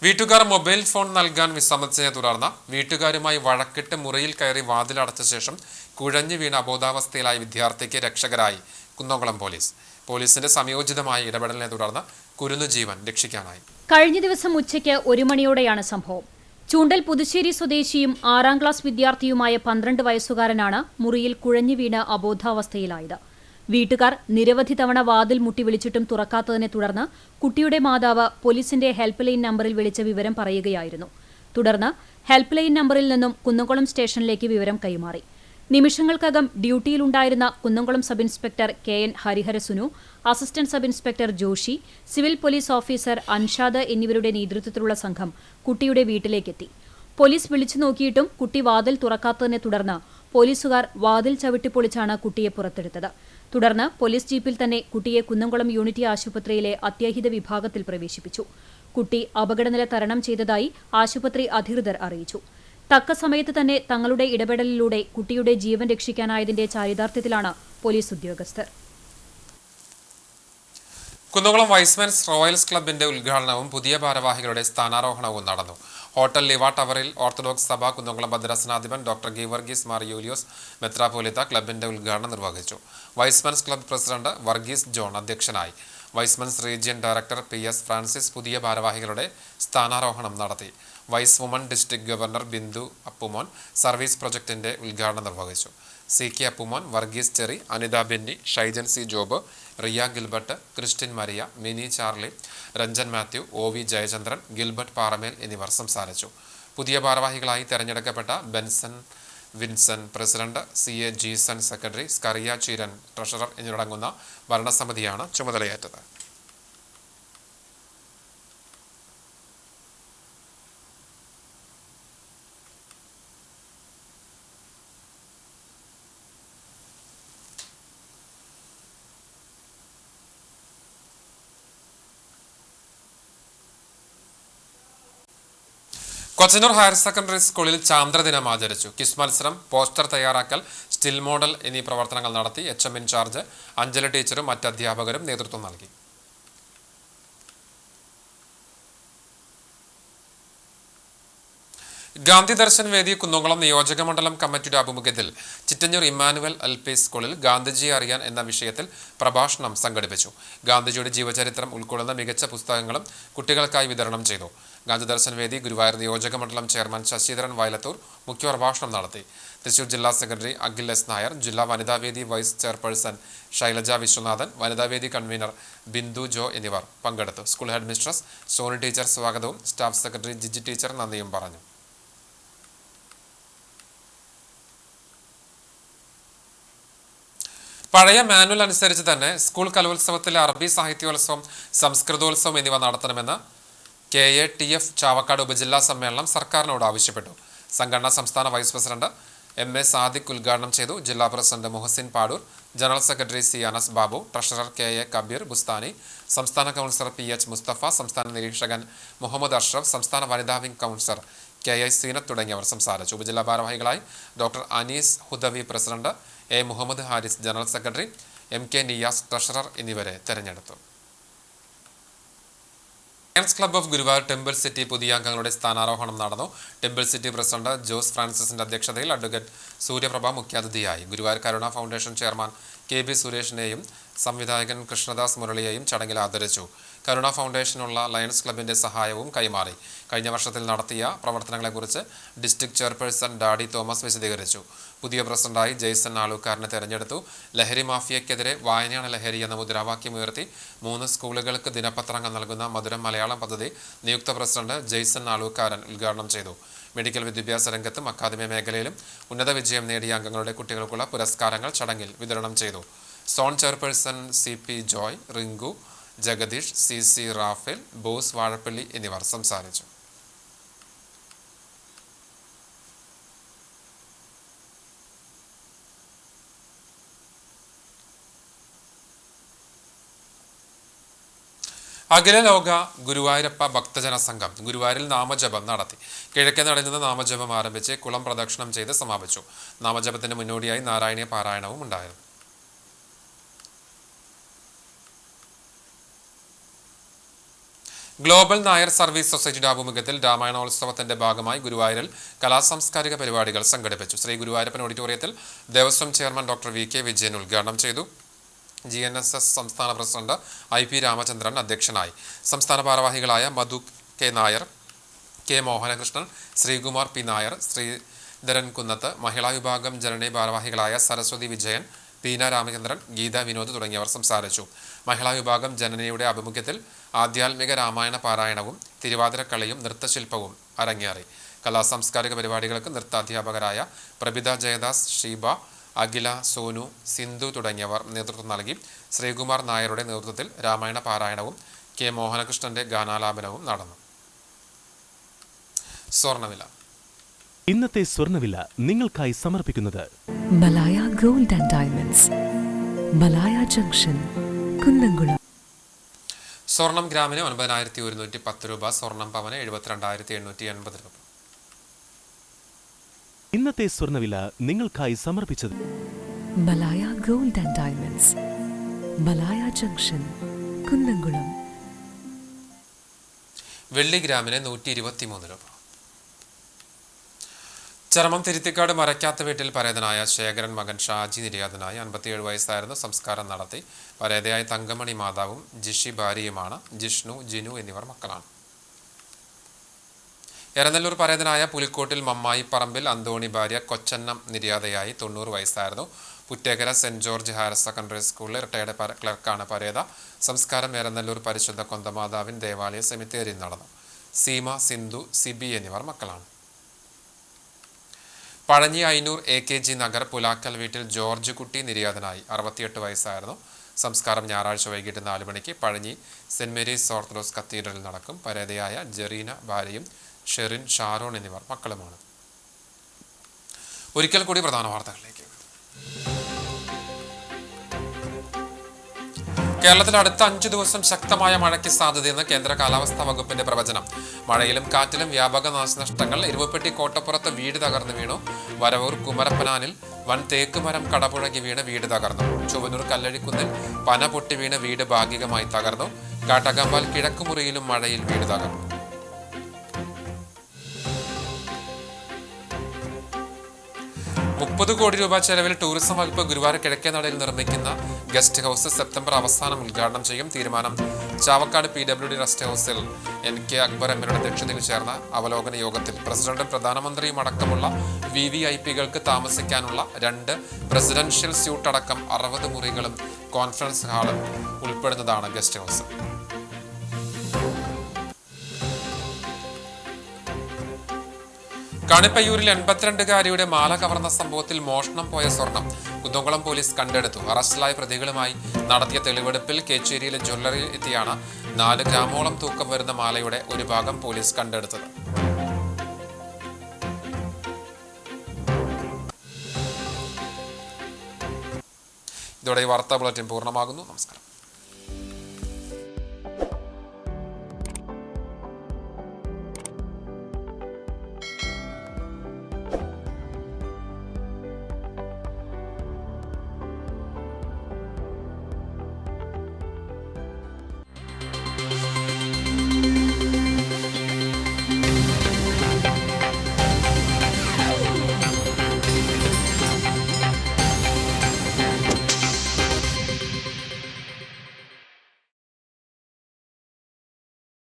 വീട്ടുകാർ മൊബൈൽ ഫോൺ നൽകാൻ വിസമ്മതിച്ചതിനെ തുടർന്ന് വീട്ടുകാരുമായി വഴക്കിട്ട് മുറിയിൽ കയറി വാതിലടച്ച ശേഷം കുഴഞ്ഞു വീണ അബോധാവസ്ഥയിലായ വിദ്യാർത്ഥിക്ക് രക്ഷകരായി കുന്നംകുളം പോലീസ്. പോലീസിന്റെ സംയോജിതമായ ഇടപെടലിനെ തുടർന്ന് കുരുന്നുജീവൻ രക്ഷിക്കാനായി. കഴിഞ്ഞ ദിവസം ഉച്ചയ്ക്ക് 1 മണിയോടെയാണ് സംഭവം. ചൂണ്ടൽ പുതുശ്ശേരി സ്വദേശിയും 6ാം ക്ലാസ് വിദ്യാർത്ഥിയുമായ 12 വയസ്സുകാരനാണ് മുറിയിൽ കുഴഞ്ഞു വീണ് അബോധാവസ്ഥയിലായത്. വീട്ടുകാർ നിരവധി തവണ വാതിൽ മുട്ടി വിളിച്ചിട്ടും തുറക്കാത്തതിനെ തുടർന്ന് കുട്ടിയുടെ മാതാവ് പോലീസിന്റെ ഹെൽപ്പ് ലൈൻ നമ്പറിൽ വിളിച്ച വിവരം പറയുകയായിരുന്നു. തുടർന്ന് ഹെൽപ്പ് ലൈൻ നമ്പറിൽ നിന്നും കുന്നംകുളം സ്റ്റേഷനിലേക്ക് വിവരം കൈമാറി. നിമിഷങ്ങൾക്കകം ഡ്യൂട്ടിയിലുണ്ടായിരുന്ന Kunnamkulam sub inspector KN Hariharasunu, assistant sub inspector Joshi, civil police officer Anshad എന്നിവരുടെ നേതൃത്വത്തിലുള്ള സംഘം കുട്ടിയുടെ വീട്ടിലേക്കെത്തി. പോലീസ് വിളിച്ചു നോക്കിയിട്ടും കുട്ടി വാതിൽ തുറക്കാത്തതിനെ തുടർന്ന് പോലീസുകാർ വാതിൽ ചവിട്ടിപ്പൊളിച്ചാണ് കുട്ടിയെ പുറത്തെടുത്തത്. തുടർന്ന് പോലീസ് ജീപ്പിൽ തന്നെ കുട്ടിയെ കുന്നംകുളം യൂണിറ്റി ആശുപത്രിയിലെ അത്യാഹിത വിഭാഗത്തിൽ പ്രവേശിപ്പിച്ചു. കുട്ടി അപകടനില തരണം ചെയ്തതായി ആശുപത്രി അധികൃതർ അറിയിച്ചു. തക്ക സമയത്ത് തന്നെ തങ്ങളുടെ ഇടപെടലിലൂടെ കുട്ടിയുടെ ജീവൻ രക്ഷിക്കാനായതിന്റെ ചാരിതാർത്ഥ്യത്തിലാണ് പോലീസ് ഉദ്യോഗസ്ഥർ. കുന്നംകുളം വൈസ്മെൻസ് റോയൽസ് ക്ലബിന്റെ ഉദ്ഘാടനവും പുതിയ ഭാരവാഹികളുടെ സ്ഥാനാരോഹണവും നടന്നു. ഹോട്ടൽ ലിവ ടവറിൽ ഓർത്തഡോക്സ് സഭ കുന്നംകുളം ഭദ്രാസനാധിപൻ ഡോക്ടർ ഗീവർഗീസ് മാർ യൂലിയോസ് മെത്രാപ്പോലിത്ത ക്ലബിന്റെ ഉദ്ഘാടനം നിർവഹിച്ചു. Y's Men's club president Varghese John അധ്യക്ഷനായി. Y's Men's region director PS Francis പുതിയ ഭാരവാഹികളുടെ സ്ഥാനാരോഹണം നടത്തി. Y's woman district governor Bindu Appumon service പ്രൊജക്ടിന്റെ ഉദ്ഘാടനം നിർവഹിച്ചു. CK Appumon, Varghese Cherry, Anitha Benny, Shaijan C Job, Riya Gilbert, Christine Maria, Mini Charlie, Ranjan Mathew, OV Jayachandran, Gilbert Paramel എന്നിവർ സംസാരിച്ചു. പുതിയ ഭാരവാഹികളായി തെരഞ്ഞെടുക്കപ്പെട്ട Benson Vinson president, CA Jeeson secretary, Scaria Cheeran treasurer എന്നിവരടങ്ങുന്ന ഭരണസമിതിയാണ് ചുമതലയേറ്റത്. കൊച്ചനൂർ ഹയർ സെക്കൻഡറി സ്കൂളിൽ ചാന്ദ്രദിനം ആചരിച്ചു. ക്വിസ് മത്സരം, പോസ്റ്റർ തയ്യാറാക്കൽ, സ്റ്റിൽ മോഡൽ എന്നീ പ്രവർത്തനങ്ങൾ നടത്തി. HM ഇൻചാർജ് അഞ്ജലി ടീച്ചറും മറ്റ് അധ്യാപകരും നേതൃത്വം നൽകി. ഗാന്ധി ദർശൻ വേദി കുന്നംകുളം നിയോജക മണ്ഡലം കമ്മിറ്റിയുടെ ആഭിമുഖ്യത്തിൽ ചിറ്റഞ്ഞൂർ ഇമ്മാനുവൽ എൽ.പി. സ്കൂളിൽ ഗാന്ധിജിയെ അറിയാൻ എന്ന വിഷയത്തിൽ പ്രഭാഷണം സംഘടിപ്പിച്ചു. ഗാന്ധിജിയുടെ ജീവചരിത്രം ഉൾക്കൊള്ളുന്ന മികച്ച പുസ്തകങ്ങളും കുട്ടികൾക്കായി വിതരണം ചെയ്തു. ഗാന്ധി ദർശൻ വേദി ഗുരുവായൂർ നിയോജക മണ്ഡലം ചെയർമാൻ ശശിധരൻ വയലത്തൂർ മുഖ്യപ്രഭാഷണം നടത്തി. തൃശൂർ ജില്ലാ സെക്രട്ടറി അഖിൽ എസ് നായർ, ജില്ലാ വനിതാവേദി വൈസ് ചെയർപേഴ്സൺ ശൈലജ വിശ്വനാഥൻ, വനിതാവേദി കൺവീനർ ബിന്ദു ജോ എന്നിവർ പങ്കെടുത്തു. School head mistress Soni teacher സ്വാഗതവും സ്റ്റാഫ് സെക്രട്ടറി ജിജി ടീച്ചർ നന്ദിയും പറഞ്ഞു. പഴയ മാനുവൽ അനുസരിച്ച് തന്നെ സ്കൂൾ കലോത്സവത്തിലെ അറബി സാഹിത്യോത്സവം, സംസ്കൃതോത്സവം എന്നിവ നടത്തണമെന്ന് KATF ചാവക്കാട് ഉപജില്ലാ സമ്മേളനം സർക്കാരിനോട് ആവശ്യപ്പെട്ടു. സംഘടനാ സംസ്ഥാന വൈസ് പ്രസിഡന്റ് MA സാദിഖ് ഉദ്ഘാടനം ചെയ്തു. ജില്ലാ president Muhsin Padoor, general secretary C Anas Babu, treasurer KA Kabeer Bustani, സംസ്ഥാന കൗൺസിലർ PH മുസ്തഫ, സംസ്ഥാന നിരീക്ഷകൻ മുഹമ്മദ് അഷ്റഫ്, സംസ്ഥാന വനിതാ വിംഗ് കൗൺസിലർ KI സീനത്ത് തുടങ്ങിയവർ സംസാരിച്ചു. ഉപജില്ലാ ഭാരവാഹികളായി doctor Anees Hudawi president, A Muhammad Haris general secretary, MK Niyas treasurer എന്നിവരെ തെരഞ്ഞെടുത്തു. Lions club of Guruvayur temple city പുതിയ അംഗങ്ങളുടെ സ്ഥാനാരോഹണം നടന്നു. ടെമ്പിൾ സിറ്റി പ്രസിഡന്റ് ജോസ് ഫ്രാൻസിസിന്റെ അധ്യക്ഷതയിൽ അഡ്വക്കേറ്റ് സൂര്യപ്രഭ മുഖ്യാതിഥിയായി. Guruvayur Karuna foundation chairman KB സുരേഷിനെയും സംവിധായകൻ കൃഷ്ണദാസ് മുരളിയെയും ചടങ്ങിൽ ആദരിച്ചു. കരുണ ഫൗണ്ടേഷനുള്ള ലയൺസ് ക്ലബിന്റെ സഹായവും കൈമാറി. കഴിഞ്ഞ വർഷത്തിൽ നടത്തിയ പ്രവർത്തനങ്ങളെക്കുറിച്ച് ഡിസ്ട്രിക്ട് ചെയർപേഴ്സൺ ഡാഡി തോമസ് വിശദീകരിച്ചു. പുതിയ പ്രസിഡന്റായി ജെയ്സൺ ആലൂക്കാരനെ തെരഞ്ഞെടുത്തു. ലഹരി മാഫിയക്കെതിരെ വായനയാണ് ലഹരി എന്ന മുദ്രാവാക്യമുയർത്തി 3 സ്കൂളുകൾക്ക് ദിനപത്രങ്ങൾ നൽകുന്ന മധുരം മലയാളം പദ്ധതി നിയുക്ത പ്രസിഡന്റ് ജെയ്സൺ ആലൂക്കാരൻ ഉദ്ഘാടനം ചെയ്തു. മെഡിക്കൽ വിദ്യാഭ്യാസ രംഗത്തും അക്കാദമിക മേഖലയിലും ഉന്നത വിജയം നേടിയ അംഗങ്ങളുടെ കുട്ടികൾക്കുള്ള പുരസ്കാരങ്ങൾ ചടങ്ങിൽ വിതരണം ചെയ്തു. Zone chairperson CP Joy, Rinku, Jagadeesh, CC Raphael, Bose Vazhappally എന്നിവർ സംസാരിച്ചു. അഖില ലോക ഗുരുവായൂരപ്പ ഭക്തജന സംഘം ഗുരുവായൂരിൽ നാമജപം നടത്തി. കിഴക്കേ നടയിൽ നിന്ന് നാമജപം ആരംഭിച്ച് കുളം പ്രദക്ഷിണം ചെയ്ത് സമാപിച്ചു. നാമജപത്തിന് മുന്നോടിയായി നാരായണീയ പാരായണവും ഉണ്ടായിരുന്നു. ഗ്ലോബൽ നായർ സർവീസ് സൊസൈറ്റിയുടെ ആഭിമുഖ്യത്തിൽ രാമായണോത്സവത്തിന്റെ ഭാഗമായി ഗുരുവായൂരിൽ കലാസാംസ്കാരിക പരിപാടികൾ സംഘടിപ്പിച്ചു. ശ്രീ ഗുരുവായൂരപ്പൻ ഓഡിറ്റോറിയത്തിൽ Devaswom chairman doctor VK Vijayan ഉദ്ഘാടനം ചെയ്തു. GNSS സംസ്ഥാന പ്രസിഡന്റ് IP രാമചന്ദ്രൻ അധ്യക്ഷനായി. സംസ്ഥാന ഭാരവാഹികളായ മധു K Nair, K Mohanakrishnan, Sreekumar P Nair, Sreedharan കുന്നത്ത്, മഹിളാ വിഭാഗം ജനനി ഭാരവാഹികളായ സരസ്വതി വിജയൻ, പീന രാമചന്ദ്രൻ, ഗീത വിനോദ് തുടങ്ങിയവർ സംസാരിച്ചു. മഹിളാ വിഭാഗം ജനനിയുടെ ആഭിമുഖ്യത്തിൽ ആധ്യാത്മിക രാമായണ പാരായണവും തിരുവാതിരക്കളിയും നൃത്തശില്പവും അരങ്ങേറി. കലാസാംസ്കാരിക പരിപാടികൾക്ക് നൃത്താധ്യാപകരായ പ്രഭിത ജയദാസ്, ഷീബ, അഖില, സോനു, സിന്ധു തുടങ്ങിയവർ നേതൃത്വം നൽകി. ശ്രീകുമാർ നായരുടെ നേതൃത്വത്തിൽ രാമായണ പാരായണവും K മോഹനകൃഷ്ണന്റെ ഗാനാലാപനവും നടന്നു. സ്വർണ്ണവില. ഇന്നത്തെ സ്വർണ്ണവില നിങ്ങൾക്കായി സമർപ്പിക്കുന്നത് Malaya gold and diamonds, Malaya junction, Kunnamkulam. സ്വർണം ഗ്രാമിന് 9110 രൂപ, സ്വർണം പവന് 72,880 രൂപ. ഇന്നത്തെ സ്വർണ്ണവില നിങ്ങൾക്കായി സമർപ്പിച്ചത് Malaya gold and diamonds, Malaya junction, Kunnamkulam. വെള്ളി ഗ്രാമിന് 123 രൂപ. ചരമം തിരുത്തിക്കാട് മരക്കാത്ത വീട്ടിൽ പരേതനായ ശേഖരൻ മകൻ ഷാജി നിര്യാതനായി. 57 വയസ്സായിരുന്നു. സംസ്കാരം നടത്തി. പരേതയായ തങ്കമണി മാതാവും ജിഷി ഭാര്യയുമാണ്. ജിഷ്ണു, ജിനു എന്നിവർ മക്കളാണ്. എരനെല്ലൂർ പരേതനായ പുലിക്കോട്ടിൽ മമ്മായി പറമ്പിൽ അന്തോണി ഭാര്യ കൊച്ചന്നം നിര്യാതയായി. 90 വയസ്സായിരുന്നു. Puttekkara saint George higher secondary സ്കൂളിലെ റിട്ടയർഡ് ക്ലർക്കാണ് പരേത. സംസ്കാരം എരനെല്ലൂർ പരിശുദ്ധ കൊന്തമാതാവിൻ ദേവാലയ സെമിത്തേരിയിൽ നടന്നു. സീമ, സിന്ധു, സിബി എന്നിവർ മക്കളാണ്. പഴഞ്ഞി അയ്നൂർ AKG നഗർ പുലാക്കൽ വീട്ടിൽ ജോർജ് കുട്ടി നിര്യാതനായി. 68 വയസ്സായിരുന്നു. സംസ്കാരം ഞായറാഴ്ച വൈകിട്ട് 4 മണിക്ക് പഴഞ്ഞി സെന്റ് മേരീസ് ഓർത്തഡോക്സ് കത്തീഡ്രലിൽ നടക്കും. പരേതയായ ജെറീന ഭാര്യയും ഷെറിൻ, ഷാരോൺ എന്നിവർ മക്കളുമാണ്. ഒരിക്കൽ കൂടി പ്രധാന വാർത്തകളിലേക്ക്. കേരളത്തിൽ അടുത്ത 5 ദിവസം ശക്തമായ മഴയ്ക്ക് സാധ്യതയെന്ന് കേന്ദ്ര കാലാവസ്ഥാ വകുപ്പിന്റെ പ്രവചനം. മഴയിലും കാറ്റിലും വ്യാപക നാശനഷ്ടങ്ങൾ. ഇരുവപ്പെട്ടി കോട്ടപ്പുറത്ത് വീട് തകർന്നു വീണു. വരവൂർ കുമരപ്പനാനിൽ വൻ തേക്കുമരം കടപുഴകി വീണ് വീട് തകർന്നു. ചൊവ്വനൂർ കല്ലഴിക്കുന്നിൽ പന പൊട്ടി വീണ് വീട് ഭാഗികമായി തകർന്നു. കാട്ടകമ്പാൽ കിഴക്കുമുറിയിലും മഴയിൽ വീട് തകർന്നു. 30 കോടി രൂപ ചെലവിൽ ടൂറിസം വകുപ്പ് ഗുരുവായൂർ കിഴക്കേനടയിൽ നിർമ്മിക്കുന്ന ഗസ്റ്റ് ഹൗസ് സെപ്റ്റംബർ അവസാനം ഉദ്ഘാടനം ചെയ്യും. തീരുമാനം ചാവക്കാട് PWD റെസ്റ്റ് ഹൗസിൽ NK അക്ബർ എംഎൽഎയുടെ അധ്യക്ഷതയിൽ ചേർന്ന അവലോകന യോഗത്തിൽ പ്രസിഡന്റും പ്രധാനമന്ത്രിയും അടക്കമുള്ള VVIPകൾക്ക് താമസിക്കാനുള്ള 2 പ്രസിഡൻഷ്യൽ സ്യൂട്ട് അടക്കം 60 മുറികളും കോൺഫറൻസ് ഹാളും ഉൾപ്പെടുന്നതാണ് ഗസ്റ്റ് ഹൗസ്. കണിപ്പയ്യൂരിൽ 82-കാരിയുടെ മാല കവർന്ന സംഭവത്തിൽ മോഷണം പോയ സ്വർണം കുന്നംകുളം പോലീസ് കണ്ടെടുത്തു. അറസ്റ്റിലായ പ്രതികളുമായി നടത്തിയ തെളിവെടുപ്പിൽ കേച്ചേരിയിലെ ജ്വല്ലറിയിൽ എത്തിയാണ് 4 ഗ്രാമോളം തൂക്കം വരുന്ന മാലയുടെ ഒരു ഭാഗം പോലീസ് കണ്ടെടുത്തത്. ഇതോടെ ഈ വാർത്താ ബുള്ളറ്റിൻ പൂർണ്ണമാകുന്നു. നമസ്കാരം.